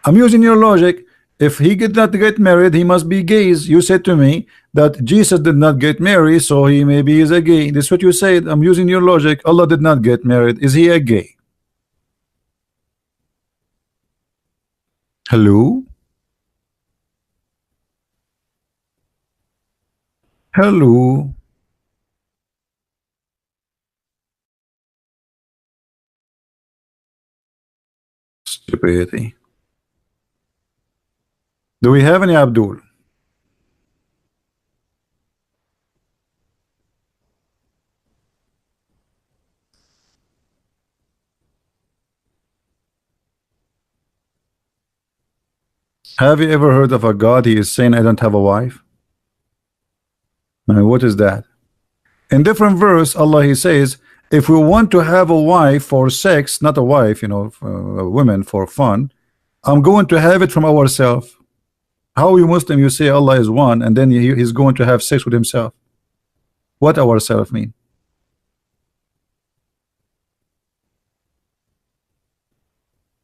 I'm using your logic. If he did not get married, he must be gay. You said to me that Jesus did not get married, so he maybe is a gay. This is what you said. I'm using your logic. Allah did not get married. Is he a gay? Hello? Hello? Stupidity. Do we have any Abdul? Have you ever heard of a God he is saying I don't have a wife? Now, what is that? In different verse, Allah he says, if we want to have a wife for sex, not a wife, you know, women for fun, I'm going to have it from ourselves. How you Muslim, you say Allah is one, and then he's going to have sex with himself? What ourself mean?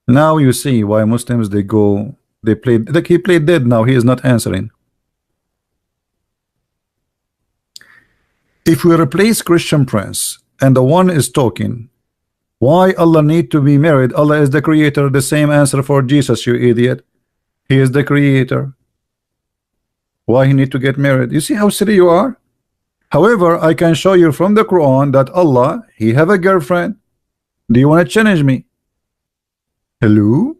Now you see why Muslims they play like he played dead. Now he is not answering. If we replace Christian Prince and the one is talking, why Allah need to be married? Allah is the creator. The same answer for Jesus, you idiot. He is the creator. Why he need to get married? You see how silly you are? However, I can show you from the Quran that Allah, he have a girlfriend. Do you want to challenge me? Hello?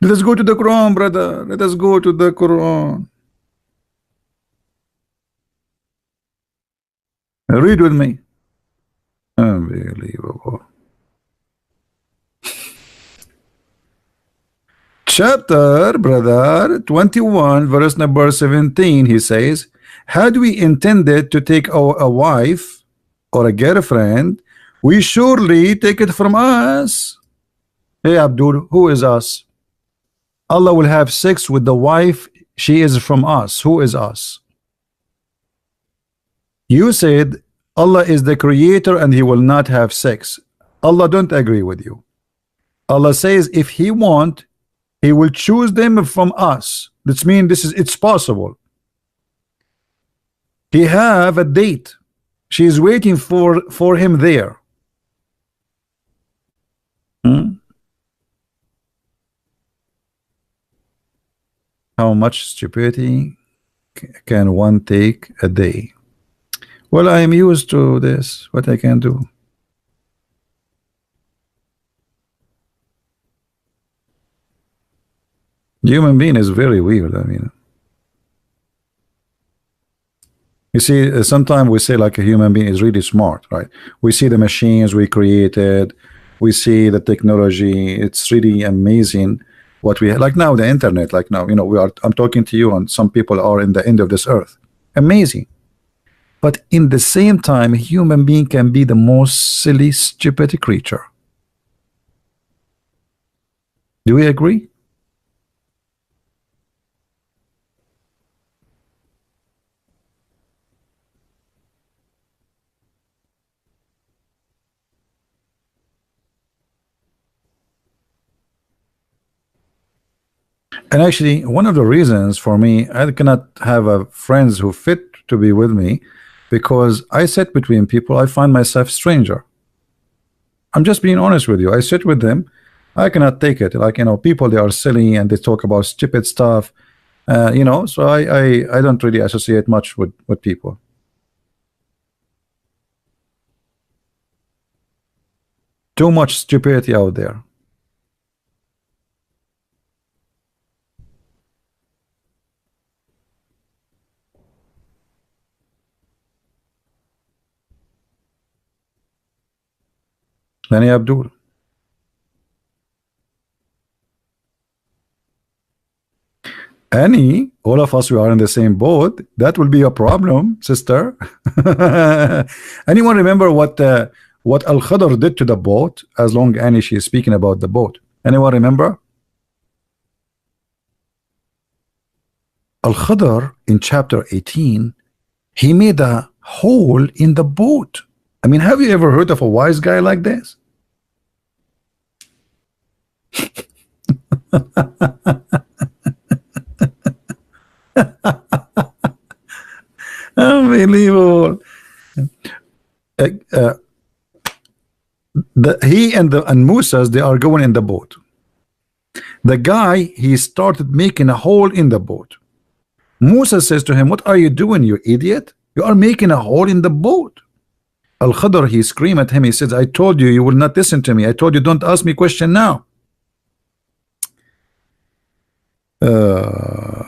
Let us go to the Quran, brother. Let us go to the Quran. Read with me. Unbelievable. Chapter, brother, 21, verse number 17, he says, had we intended to take a wife or a girlfriend, we surely take it from us. Hey, Abdul, who is us? Allah will have sex with the wife. She is from us. Who is us? You said Allah is the creator and he will not have sex. Allah don't agree with you. Allah says if he want, he will choose them from us. That means it's possible. He have a date. She is waiting for him there. How much stupidity can one take a day? Well, I am used to this. What I can do? Human being is very weird. I mean, you see, sometimes we say like a human being is really smart, right? We see the machines we created, we see the technology. It's really amazing what we have. Like now, the internet. Like now, you know, I'm talking to you, and some people are in the end of this earth. Amazing. But in the same time, a human being can be the most silly, stupid creature. Do we agree? And actually, one of the reasons for me, I cannot have a friends who fit to be with me, because I sit between people, I find myself stranger. I'm just being honest with you. I sit with them, I cannot take it. Like, people, they are silly and they talk about stupid stuff. So I don't really associate much with people. Too much stupidity out there. Danny Abdul. Any, all of us, we are in the same boat. That will be a problem, sister. Anyone remember what Al Khadr did to the boat? As long Annie, she is speaking about the boat. Anyone remember? Al Khadr in chapter 18, he made a hole in the boat. I mean, have you ever heard of a wise guy like this? Unbelievable. Uh, uh, he and Musa's, they are going in the boat. The guy, he started making a hole in the boat. Musa says to him, "What are you doing, you idiot? You are making a hole in the boat." Al Khadr, he screamed at him. He says, "I told you, you will not listen to me. I told you, don't ask me question now." Uh,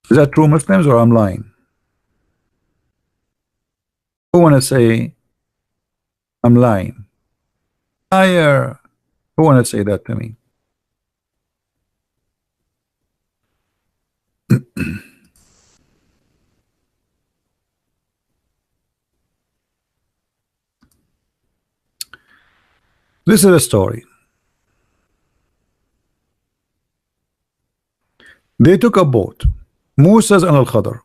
is that true, Muslims, or I'm lying? Who want to say I'm lying? Liar. Who want to say that to me? This is a story. They took a boat, Musa's and Al Khadr,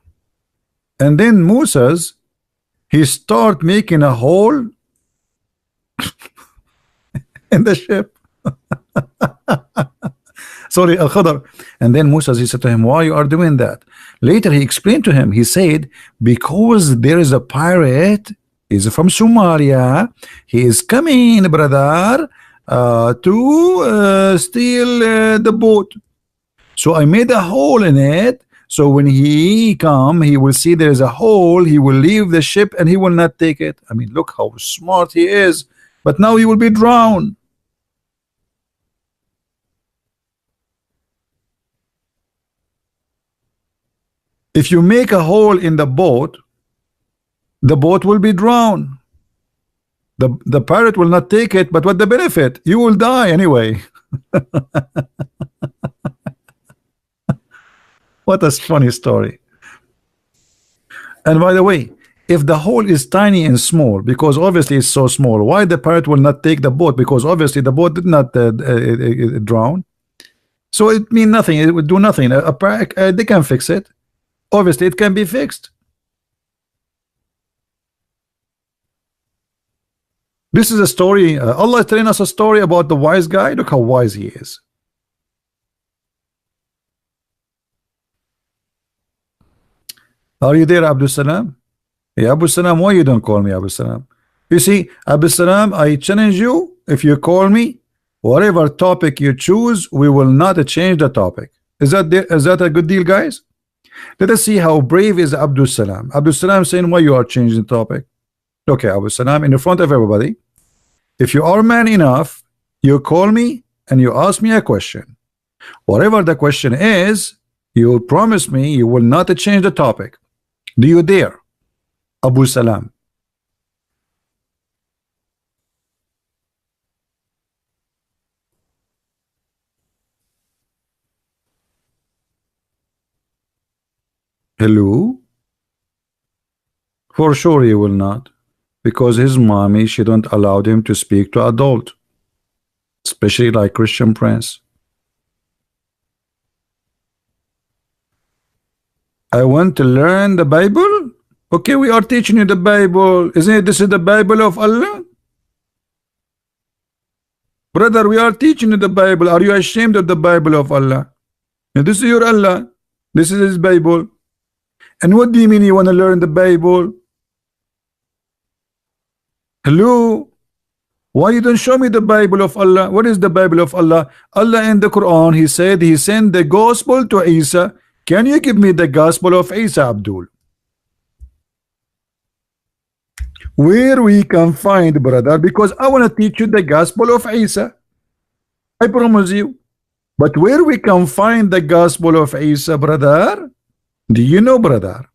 and then Musa's, he start making a hole in the ship. Sorry, Al Khadr. And then Musa, he said to him, "Why you are doing that?" Later he explained to him, he said, "Because there is a pirate, he's from Somalia, he is coming, brother, to steal the boat. So I made a hole in it, so when he come, he will see there's a hole, he will leave the ship and he will not take it." I mean, look how smart he is, but now he will be drowned. If you make a hole in the boat will be drowned. The pirate will not take it, but what the benefit? You will die anyway. What a funny story. And by the way, if the hole is tiny and small, because obviously it's so small, why the pirate will not take the boat? Because obviously the boat did not drown. So it mean nothing. It would do nothing. They can fix it. Obviously it can be fixed. This is a story. Allah is telling us a story about the wise guy. Look how wise he is. Are you there, Abdul Salam? Hey, Abu Salam, why you don't call me, Abu Salam? You see, Abu Salam, I challenge you. If you call me, whatever topic you choose, we will not change the topic. Is that a good deal, guys? Let us see how brave is Abdul Salam. Abdul Salam saying, "Why you are changing the topic?" Okay, Abu Salam, in the front of everybody, if you are man enough, you call me and you ask me a question. Whatever the question is, you promise me you will not change the topic. Do you dare, Abu Salam? Hello? For sure he will not. Because his mommy, she don't allow him to speak to adult. Especially like Christian Prince. I want to learn the Bible? Okay, we are teaching you the Bible. Isn't it this is the Bible of Allah? Brother, we are teaching you the Bible. Are you ashamed of the Bible of Allah? And this is your Allah. This is his Bible. And what do you mean you want to learn the Bible? Hello? Why you don't show me the Bible of Allah? What is the Bible of Allah? Allah in the Quran, he said he sent the gospel to Isa. Can you give me the gospel of Isa, Abdul? Where we can find, brother, because I want to teach you the gospel of Isa. I promise you. But where we can find the gospel of Isa, brother? Do you know, brother?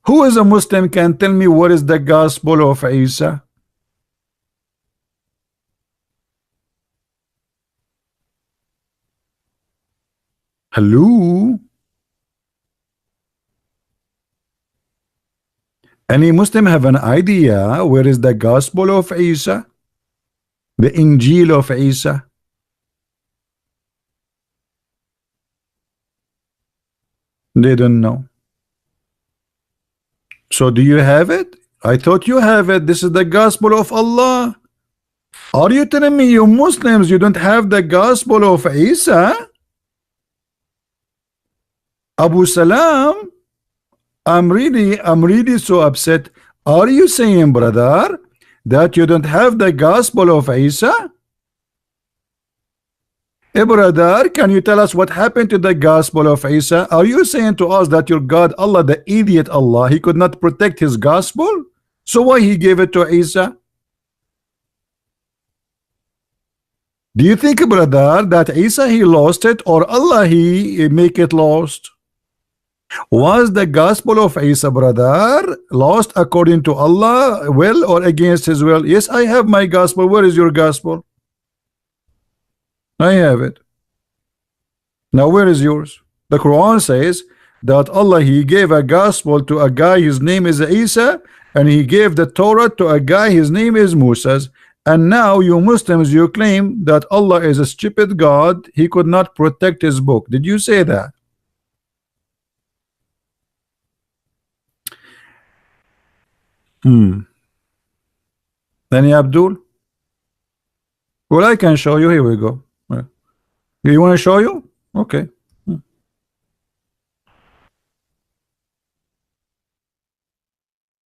Who is a Muslim can tell me what is the gospel of Isa? Hello? Any Muslim have an idea where is the gospel of Isa? The Injil of Isa? They don't know. So do you have it? I thought you have it. This is the gospel of Allah. Are you telling me you Muslims you don't have the gospel of Isa? Abu Salam, I'm really so upset. Are you saying, brother, that you don't have the gospel of Isa? Hey brother, can you tell us what happened to the gospel of Isa? Are you saying to us that your God Allah, the idiot Allah, he could not protect his gospel? So why he gave it to Isa? Do you think, brother, that Isa he lost it or Allah he make it lost? Was the gospel of Isa, brother, lost according to Allah will or against his will? Yes, I have my gospel. Where is your gospel? I have it. Now where is yours? The Quran says that Allah he gave a gospel to a guy, his name is Isa, and he gave the Torah to a guy, his name is Moses. And now you Muslims, you claim that Allah is a stupid God, he could not protect his book. Did you say that? Any Abdul? Well, I can show you. Here we go. You want to show you? Okay.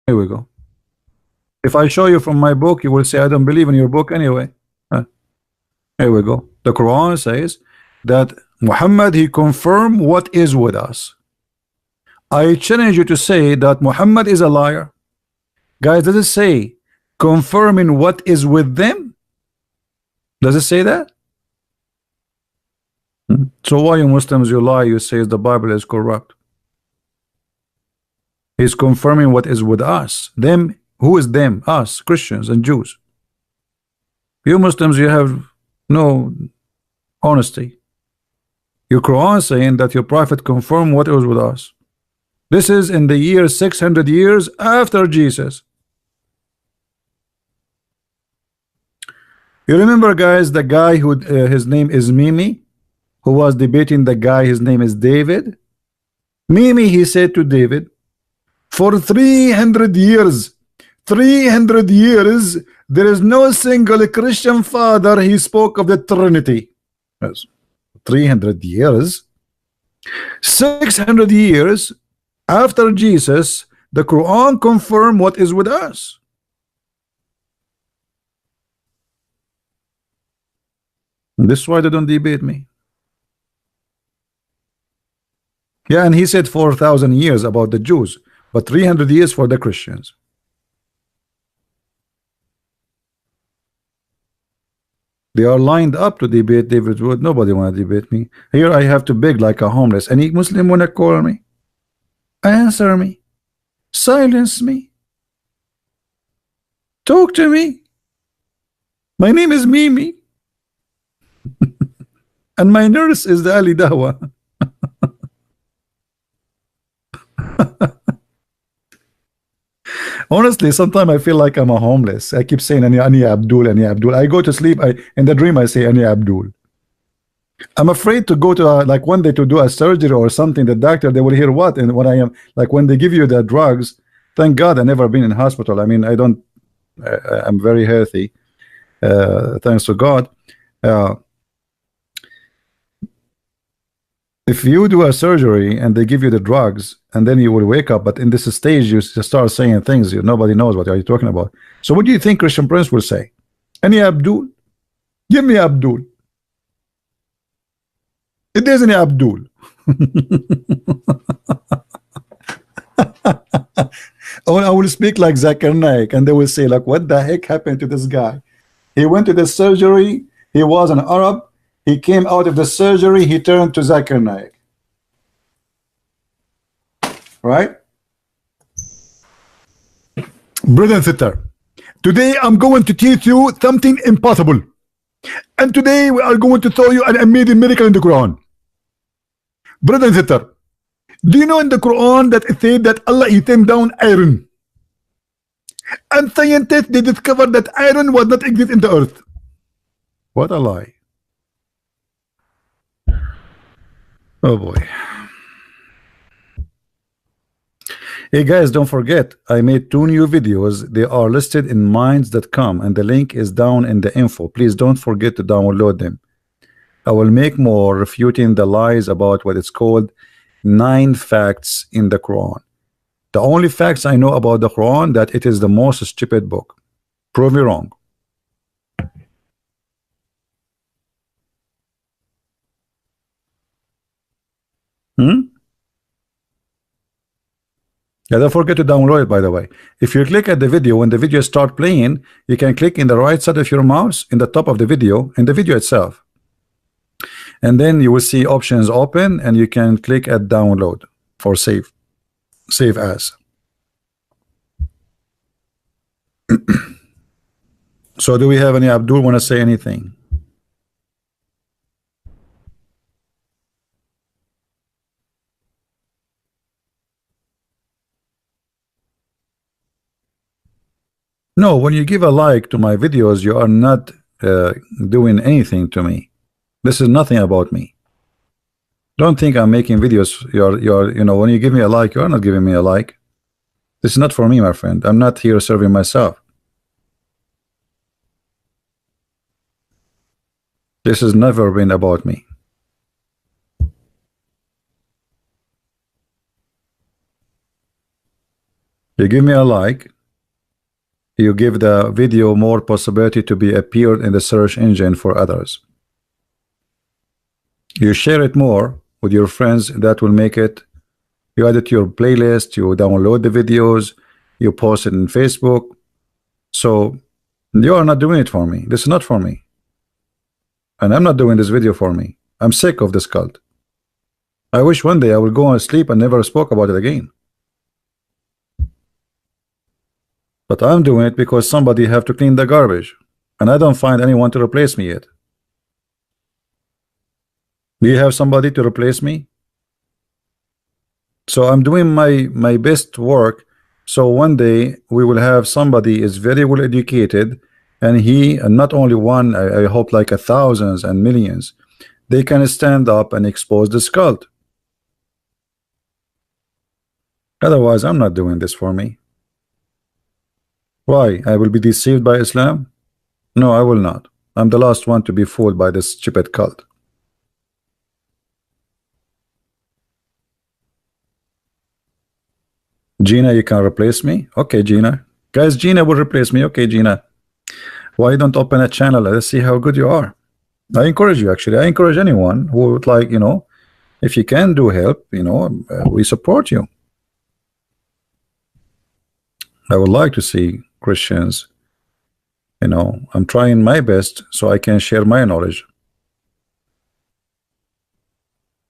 Here we go. If I show you from my book, you will say I don't believe in your book anyway. Here we go. The Quran says that Muhammad he confirmed what is with us. I challenge you to say that Muhammad is a liar. Guys, does it say confirming what is with them? Does it say that? So why you Muslims you lie, you say the Bible is corrupt? He's confirming what is with us. Them, who is them? Us, Christians and Jews. You Muslims, you have no honesty. Your Quran saying that your prophet confirmed what was with us. This is in the year 600 years after Jesus. You remember, guys, the guy who his name is Mimi, who was debating the guy, his name is David. Mimi, he said to David, for 300 years, there is no single Christian father he spoke of the Trinity. Yes. 300 years, 600 years after Jesus, the Quran confirmed what is with us. This is why they don't debate me. Yeah, and he said 4,000 years about the Jews, but 300 years for the Christians. They are lined up to debate David Wood. Nobody want to debate me. Here I have to beg like a homeless. Any Muslim want to call me? Answer me. Silence me. Talk to me. My name is Mimi. and my nurse is the Ali Dawah. Honestly, sometimes I feel like I'm a homeless. I keep saying Ani Abdul, Ani Abdul. I go to sleep, in the dream I say Ani Abdul. I'm afraid to go to like one day to do a surgery or something. The doctor, they will hear what, and when I am like when they give you the drugs. Thank God I never been in hospital. I mean, I don't. I'm very healthy, thanks to God. Uh, if you do a surgery and they give you the drugs and then you will wake up, but in this stage you just start saying things nobody knows what are you talking about. So what do you think Christian Prince will say? Any Abdul? Give me Abdul. It isn't Abdul. Oh, I will speak like Zakir Naik and they will say like, what the heck happened to this guy? He went to the surgery, he was an Arab, he came out of the surgery, he turned to Zakir Naik. Right? Brother and sister, today I'm going to teach you something impossible. And today we are going to show you an amazing miracle in the Quran. Brother and sister, do you know in the Quran that it said that Allah he sent down iron? And scientists they discovered that iron was not exist in the earth. What a lie. Oh boy. Hey guys, don't forget I made 2 new videos. They are listed in minds.com and the link is down in the info. Please don't forget to download them. I will make more refuting the lies about what it's called 9 facts in the Quran. The only facts I know about the Quran that it is the most stupid book. Prove me wrong. Yeah, don't forget to download it, by the way. If you click at the video, when the video start playing, you can click in the right side of your mouse in the top of the video, in the video itself. And then you will see options open and you can click at download for save as. So do we have any Abdul want to say anything? No, when you give a like to my videos, you are not doing anything to me. This is nothing about me. Don't think I'm making videos. You're you know, when you give me a like, you are not giving me a like. This is not for me, my friend. I'm not here serving myself. This has never been about me. You give me a like, you give the video more possibility to be appeared in the search engine for others. You share it more with your friends, that will make it. You add it to your playlist, you download the videos, you post it in Facebook. So you are not doing it for me. This is not for me. And I'm not doing this video for me. I'm sick of this cult. I wish one day I will go and sleep and never spoke about it again. But I'm doing it because somebody have to clean the garbage. And I don't find anyone to replace me yet. Do you have somebody to replace me? So I'm doing my best work. So one day we will have somebody is very well educated, and he, and not only one, I hope like thousands and millions, they can stand up and expose this cult. Otherwise, I'm not doing this for me. Why? I will be deceived by Islam? No, I will not. I'm the last one to be fooled by this stupid cult. Gina, you can replace me? Okay, Gina. Guys, Gina will replace me. Okay, Gina. Why don't open a channel? Let's see how good you are. I encourage you, actually. I encourage anyone who would like, you know, if you can do help, you know, we support you. I would like to see Christians, you know, I'm trying my best so I can share my knowledge.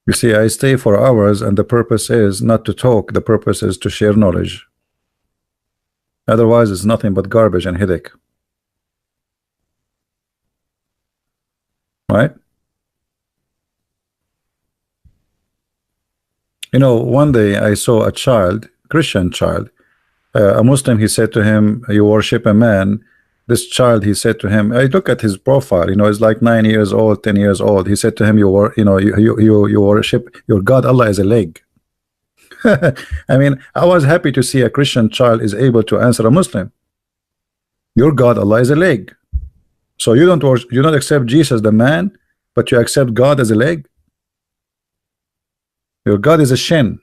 You see, I stay for hours and the purpose is not to talk, the purpose is to share knowledge. Otherwise, it's nothing but garbage and headache. Right? One day I saw a child, Christian child, a Muslim. He said to him, "You worship a man." This child, he said to him, I look at his profile. He's like 9 years old, 10 years old. He said to him, you worship your God Allah as a leg. I mean, I was happy to see a Christian child is able to answer a Muslim. Your God Allah is a leg. So you don't accept Jesus the man, but you accept God as a leg. Your God is a shin,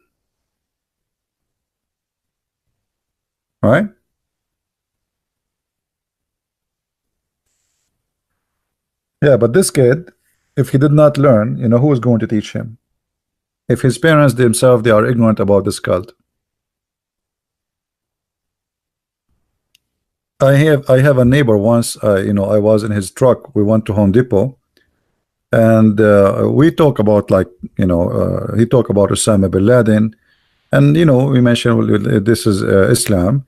right? Yeah, but this kid, if he did not learn, who is going to teach him? If his parents themselves, they are ignorant about this cult. I have a neighbor once. I was in his truck. We went to Home Depot, and we talk about, like, he talked about Osama bin Laden, and we mentioned, well, this is Islam,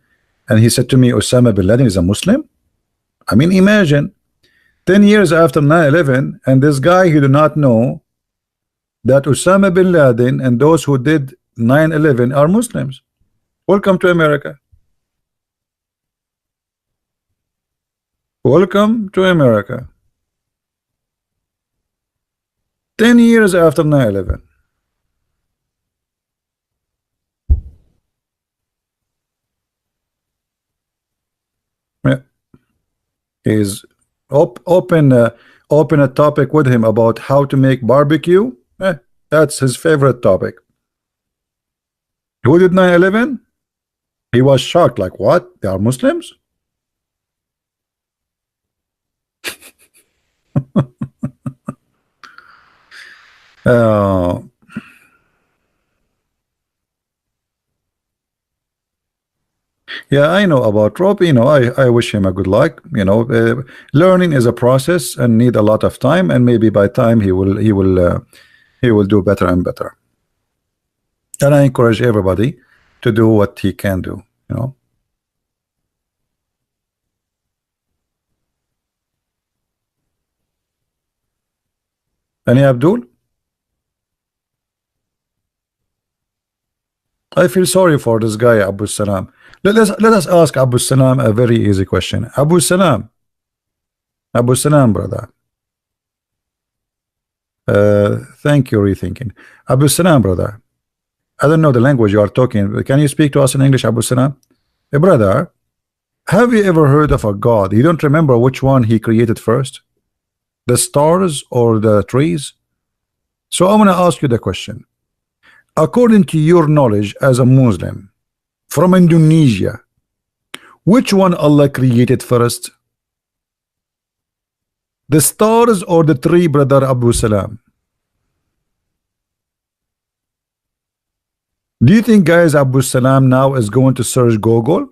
and he said to me, Osama bin Laden is a Muslim. I mean, imagine 10 years after 9/11, and this guy, he do not know that Osama bin Laden and those who did 9/11 are Muslims. Welcome to America. Welcome to America. 10 years after 9/11. Yeah. He's open a topic with him about how to make barbecue. That's his favorite topic. Who did 9/11? He was shocked, like, what? They are Muslims? Uh, yeah, I know about Rob. I wish him a good luck. Learning is a process and need a lot of time, and maybe by time he will do better and better. And I encourage everybody to do what he can do. Any Abdul? I feel sorry for this guy, Abu Salam. Let us ask Abu Salam a very easy question. Abu Salam, brother. Thank you, rethinking. Abu Salam, brother. I don't know the language you are talking, but can you speak to us in English, Abu Salam? Brother, have you ever heard of a God? You don't remember which one he created first? The stars or the trees? So I'm going to ask you the question. According to your knowledge as a Muslim from Indonesia, which one Allah created first? The stars or the tree, brother Abu Salam? Do you think, guys, Abu Salam now is going to search Google?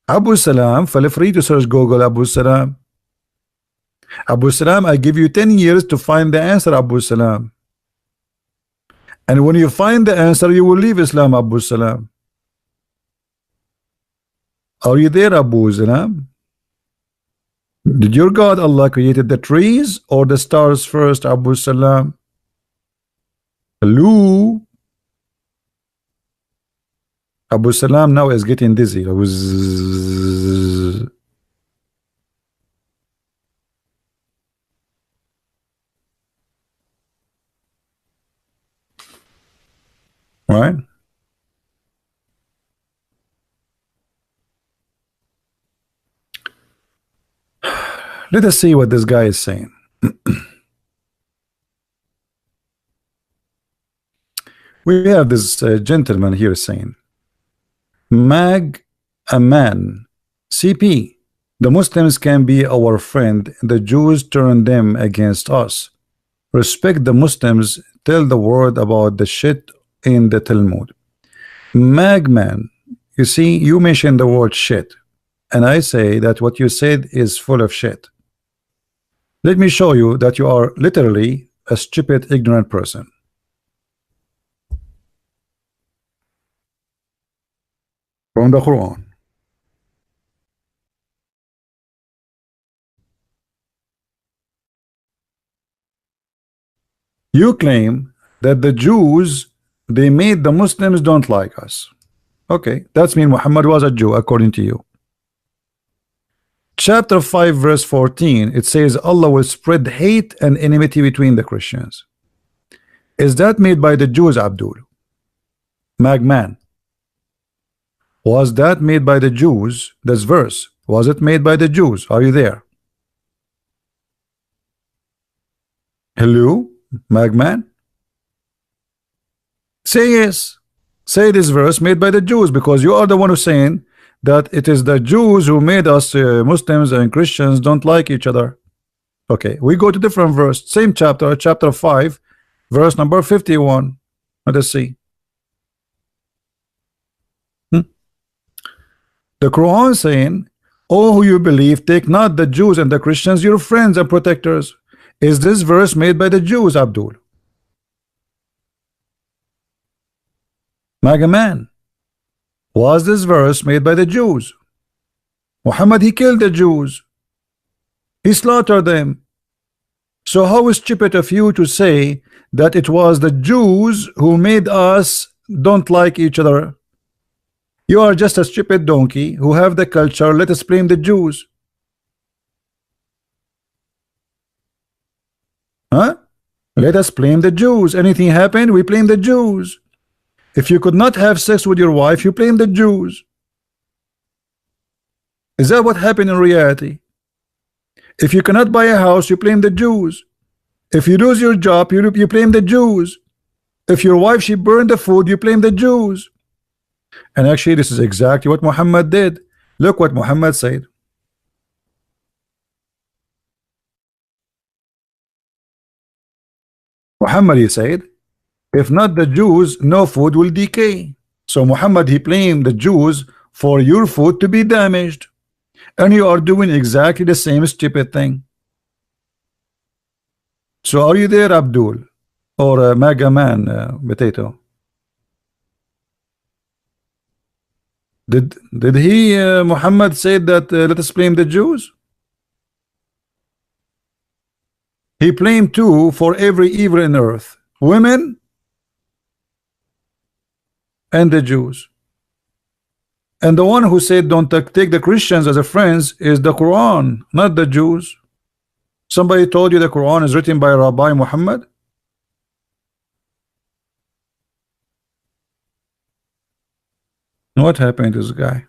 Abu Salam, feel free to search Google, Abu Salam. Abu Salam, I give you 10 years to find the answer, Abu Salam. And when you find the answer, you will leave Islam, Abu Salam. Are you there, Abu Salam? Did your God Allah created the trees or the stars first, Abu Salam? Hello? Abu Salam now is getting dizzy. Right? Let us see what this guy is saying. We have this gentleman here saying, Mag a man, CP, the Muslims can be our friend, the Jews turn them against us. Respect the Muslims, tell the word about the shit in the Talmud. Magman, you see, you mentioned the word shit, and I say that what you said is full of shit. Let me show you that you are literally a stupid, ignorant person. From the Quran. You claim that the Jews, they made the Muslims don't like us. Okay, that's mean Muhammad was a Jew according to you. Chapter 5 verse 14, it says Allah will spread hate and enmity between the Christians. Is that made by the Jews, Abdul? Magman, was that made by the Jews? This verse, was it made by the Jews? Are you there? Hello, Magman? Say yes. Say this verse made by the Jews, because you are the one who's saying that it is the Jews who made us Muslims and Christians don't like each other. Okay, we go to different verse, same chapter, chapter 5, verse number 51. Let us see. The Quran saying, "Oh, who you believe, take not the Jews and the Christians your friends and protectors." Is this verse made by the Jews, Abdul? Magaman, was this verse made by the Jews? Muhammad, he killed the Jews. He slaughtered them. So how stupid of you to say that it was the Jews who made us don't like each other? You are just a stupid donkey who have the culture. Let us blame the Jews. Huh? Let us blame the Jews. Anything happened, we blame the Jews. If you could not have sex with your wife, you blame the Jews. Is that what happened in reality? If you cannot buy a house, you blame the Jews. If you lose your job, you blame the Jews. If your wife, she burned the food, you blame the Jews. And actually, this is exactly what Muhammad did. Look what Muhammad said. Muhammad, he said, if not the Jews, no food will decay. So Muhammad, he blamed the Jews for your food to be damaged. And you are doing exactly the same stupid thing. So are you there, Abdul? Or Mega Man, Potato? Did he, Muhammad, said that let us blame the Jews? He blamed too for every evil in earth, women and the Jews. And the one who said don't take the Christians as a friends is the Quran, not the Jews. Somebody told you the Quran is written by Rabbi Muhammad? What happened to this guy?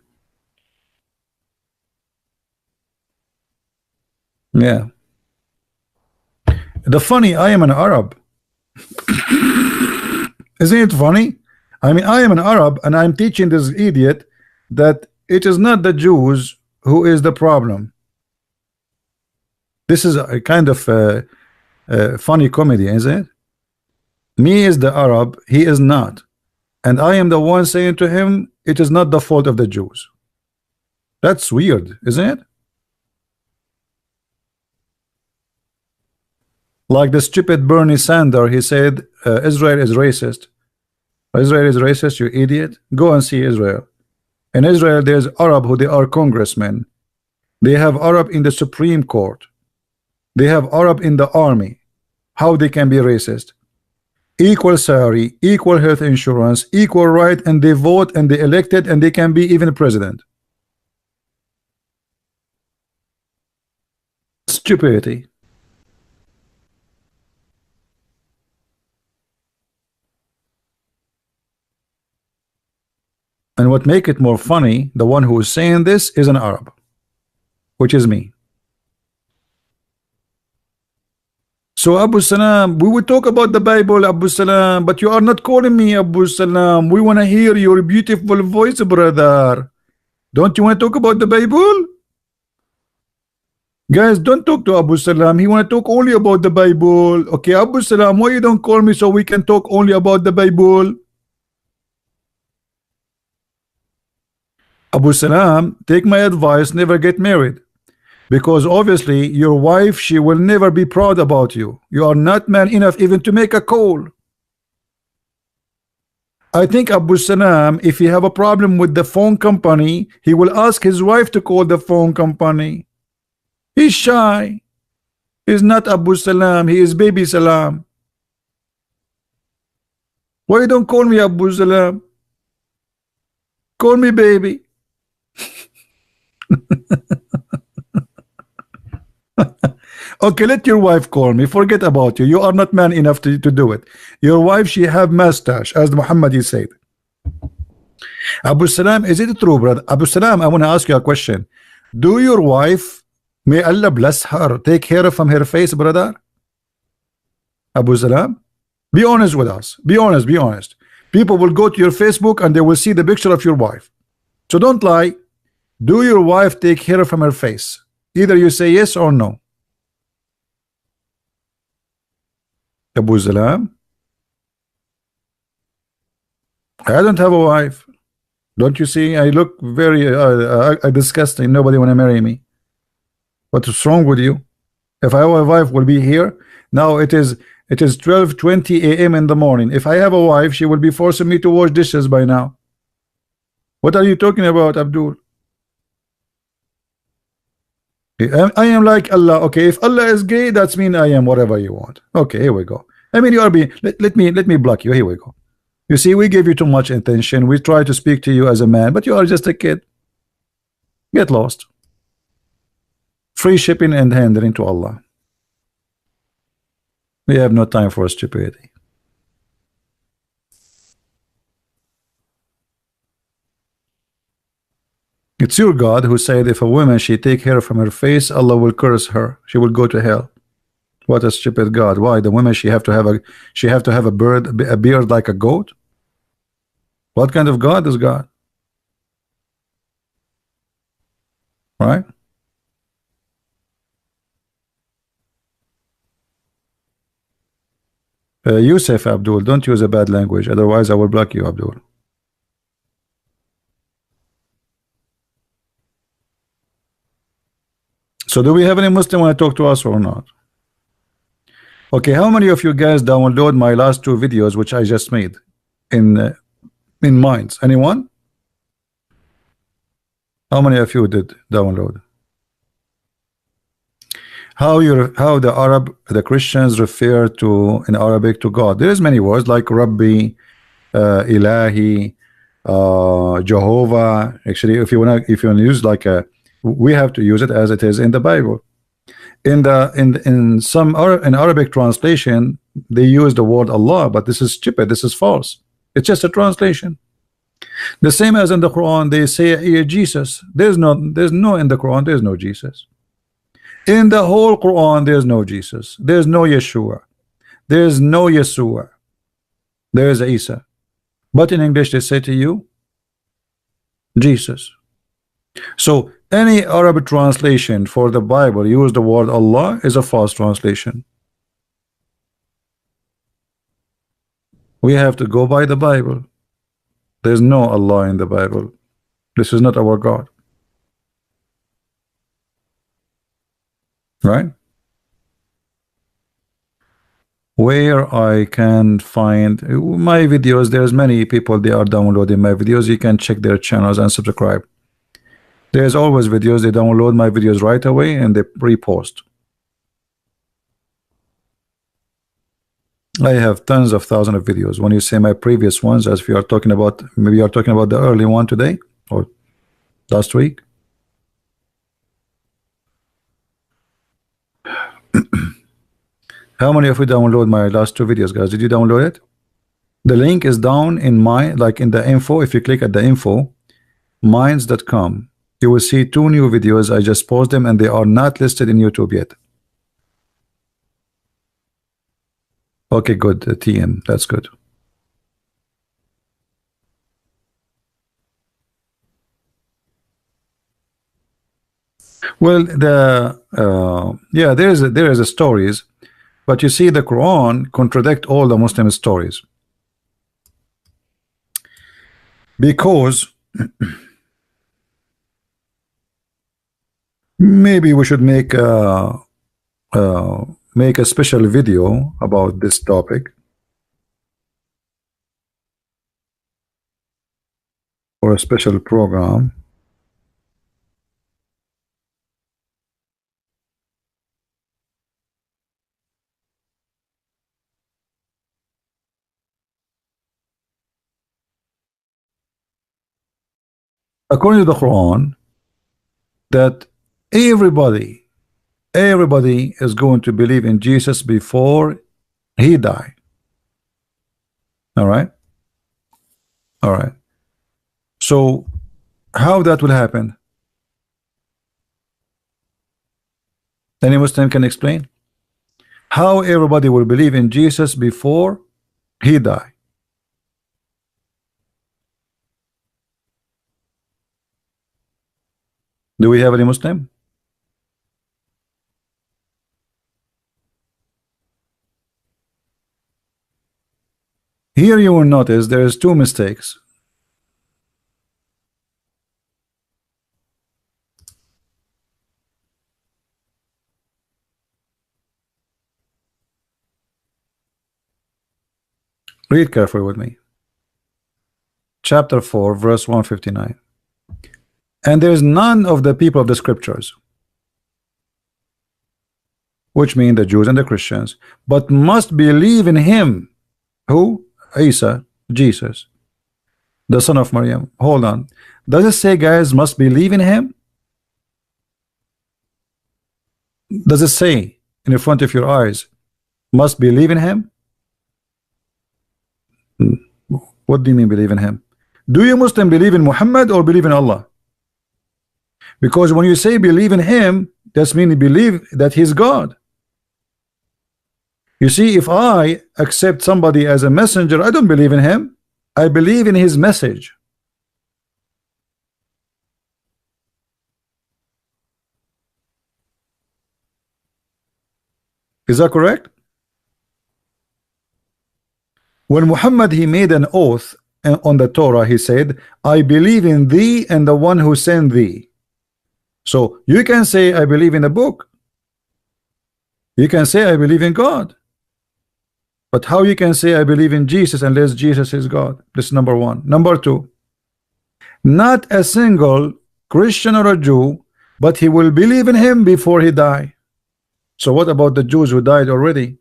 Yeah. The funny, I am an Arab. Isn't it funny? I mean, I am an Arab and I'm teaching this idiot that it is not the Jews who is the problem. This is a kind of funny comedy, isn't it? Me is the Arab, he is not. And I am the one saying to him, it is not the fault of the Jews. That's weird, isn't it? Like the stupid Bernie Sanders, he said Israel is racist. Israel is racist, you idiot. Go and see Israel. In Israel, there's Arab who they are congressmen. They have Arab in the Supreme Court. They have Arab in the army. How they can be racist? Equal salary, equal health insurance, equal right, and they vote and they elected and they can be even president. Stupidity. And what make it more funny, the one who is saying this is an Arab, which is me. So Abu Salam, we will talk about the Bible, Abu Salam, but you are not calling me Abu Salam. We want to hear your beautiful voice, brother. Don't you want to talk about the Bible? Guys, don't talk to Abu Salam. He want to talk only about the Bible. Okay, Abu Salam, why you don't call me so we can talk only about the Bible? Abu Salam, take my advice, never get married. Because obviously your wife, she will never be proud about you. You are not man enough even to make a call. I think Abu Salam, if he have a problem with the phone company, he will ask his wife to call the phone company. He's shy. He's not Abu Salam, he is Baby Salam. Why you don't call me Abu Salam? Call me baby. Okay, let your wife call me. Forget about you. You are not man enough to do it. Your wife, she have mustache, as Muhammad you said. Abu Salam, is it true, brother? Abu Salam, I want to ask you a question. Do your wife, may Allah bless her, take care from her face, brother? Abu Salam, be honest with us. Be honest, be honest. People will go to your Facebook and they will see the picture of your wife. So don't lie. Do your wife take care from her face? Either you say yes or no. Abu Salam, I don't have a wife. Don't you see? I look very disgusting. Nobody want to marry me. What's wrong with you? If I have a wife, will be here. Now it is 12:20 a.m. in the morning. If I have a wife, she will be forcing me to wash dishes by now. What are you talking about, Abdul? I am like Allah. Okay, if Allah is gay, that's mean I am whatever you want. Okay, here we go. I mean, you are being. Let me block you. Here we go. You see, we give you too much attention. We try to speak to you as a man, but you are just a kid. Get lost. Free shipping and handling to Allah. We have no time for stupidity. It's your God who said if a woman she take hair from her face, Allah will curse her. She will go to hell. What a stupid God. Why the woman she have to have a beard like a goat? What kind of God is God? Right? Yusuf, Abdul, don't use a bad language, otherwise I will block you, Abdul. So do we have any Muslim want to talk to us or not? Okay, how many of you guys download my last two videos which I just made in Minds? Anyone? How many of you did download? How the Christians refer to in Arabic to God? There's many words like Rabbi, Ilahi, Jehovah. Actually, if you wanna use like we have to use it as it is in the Bible. In some Arabic translation, they use the word Allah, but this is stupid. This is false. It's just a translation. The same as in the Quran, they say Jesus. There's no in the Quran. There's no Jesus. In the whole Quran, there's no Jesus. There's no Yeshua. There's no Yeshua. There is Isa. But in English, they say to you, Jesus. So any Arabic translation for the Bible use the word Allah is a false translation. We have to go by the Bible. There's no Allah in the Bible. This is not our God. Right? Where I can find my videos, there's many people, they are downloading my videos. You can check their channels and subscribe. There's always videos. They download my videos right away and they repost. I have tons of thousands of videos. When you say my previous ones, as we are talking about, maybe you are talking about the early one today or last week. How many of you download my last two videos, guys? Did you download it? The link is down in my, like in the info. If you click at the info, minds.com, you will see two new videos. I just posted them and they are not listed in YouTube yet. Okay, good. TN, that's good. Well, yeah, there is a stories, but you see the Quran contradict all the Muslim stories because maybe we should make a special video about this topic or a special program. according to the Quran, that everybody is going to believe in Jesus before he died. All right. All right. So how that will happen? Any Muslim can explain how everybody will believe in Jesus before he died. Do we have any Muslim? Here you will notice there is two mistakes. Read carefully with me. Chapter 4, verse 159. And there is none of the people of the scriptures, which mean the Jews and the Christians, but must believe in him. Who? Isa, Jesus, the son of Maryam. Hold on. Does it say, guys, must believe in him? Does it say in the front of your eyes, must believe in him? What do you mean believe in him? Do you Muslim believe in Muhammad or believe in Allah? Because when you say believe in him, that means you believe that he's God. You see, if I accept somebody as a messenger, I don't believe in him. I believe in his message. Is that correct? When Muhammad, he made an oath on the Torah, he said, I believe in thee and the one who sent thee. So you can say I believe in a book. You can say I believe in God. But how you can say I believe in Jesus unless Jesus is God? This is number one. Number two, not a single Christian or a Jew, but he will believe in him before he die. So what about the Jews who died already?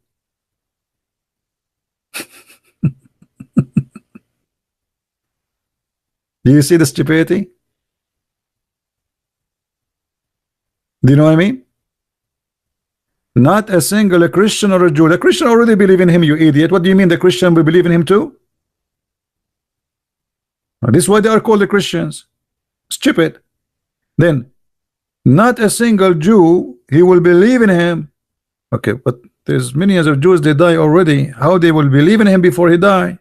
Do you see the stupidity? Do you know what I mean? Not a single Christian or a Jew. The Christian already believe in him, you idiot. What do you mean the Christian will believe in him too? This is why they are called the Christians. Stupid. Then, not a single Jew, he will believe in him. Okay, but there's millions of Jews, they die already. How they will believe in him before he die?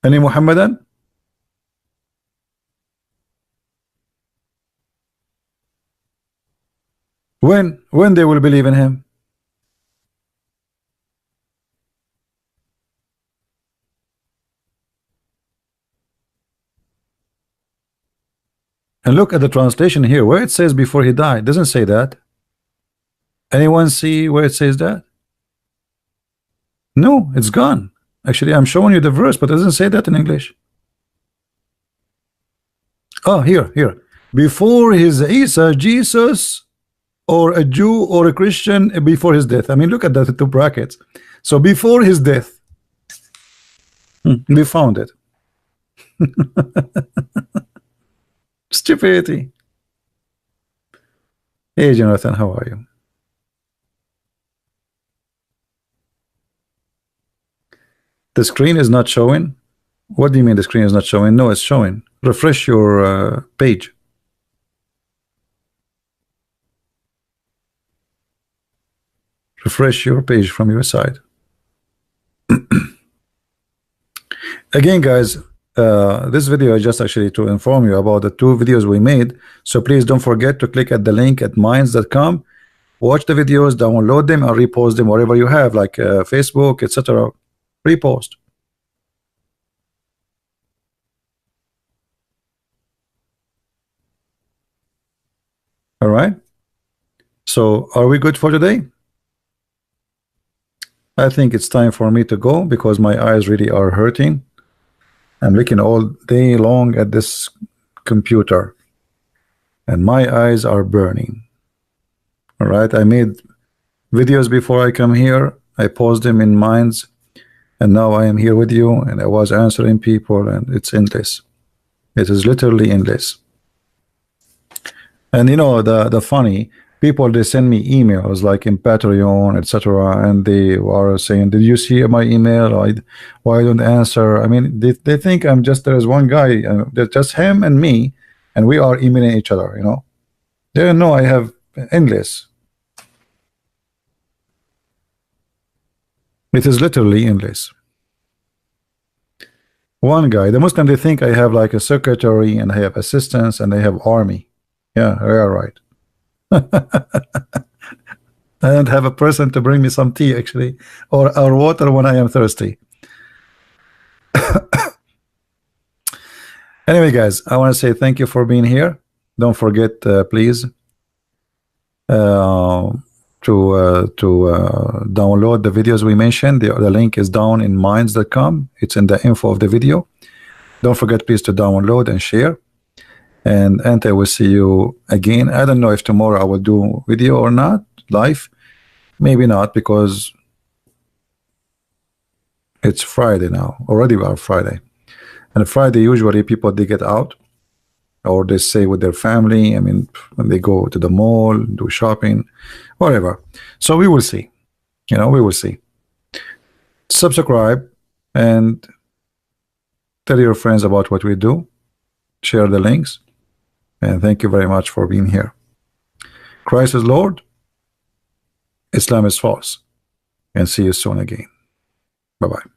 Any Muhammadan? When they will believe in him? And look at the translation here where it says before he died. It doesn't say that. Anyone see where it says that? No, it's gone. Actually, I'm showing you the verse, but it doesn't say that in English. Oh, here. Before his Isa, Jesus, or a Jew or a Christian before his death. I mean, look at the two brackets. So before his death, we found it. Stupidity. Hey, Jonathan, how are you? The screen is not showing. What do you mean the screen is not showing? No, it's showing. Refresh your page. Refresh your page from your side. Again, guys, this video is just actually to inform you about the two videos we made. So please don't forget to click at the link at minds.com. Watch the videos, download them, and repost them wherever you have, like Facebook, etc. Repost. All right. So are we good for today? I think it's time for me to go because my eyes really are hurting. I'm looking all day long at this computer and my eyes are burning. All right, I made videos before I come here. I post them in Minds and now I am here with you, and I was answering people, and it's endless. It is literally endless. And you know, the funny people, they send me emails like in Patreon, etc., and they are saying, did you see my email? Why don't answer? I mean, they think I'm just, there's one guy, there's just him and me, and we are emailing each other, you know. They don't know I have endless. It is literally endless. One guy, the Muslim, they think I have like a secretary, and I have assistants, and I have army. Yeah, right. I don't have a person to bring me some tea, actually, or water when I am thirsty. Anyway, guys, I want to say thank you for being here. Don't forget, please, to download the videos we mentioned. The link is down in minds.com. It's in the info of the video. Don't forget, please, to download and share. And I will see you again. I don't know if tomorrow I will do video or not, live. Maybe not, because it's Friday now. Already we are Friday. And Friday, usually people, they get out, or they stay with their family. I mean, when they go to the mall, do shopping, whatever. So we will see. You know, we will see. Subscribe and tell your friends about what we do. Share the links. And thank you very much for being here. Christ is Lord. Islam is false. And see you soon again. Bye-bye.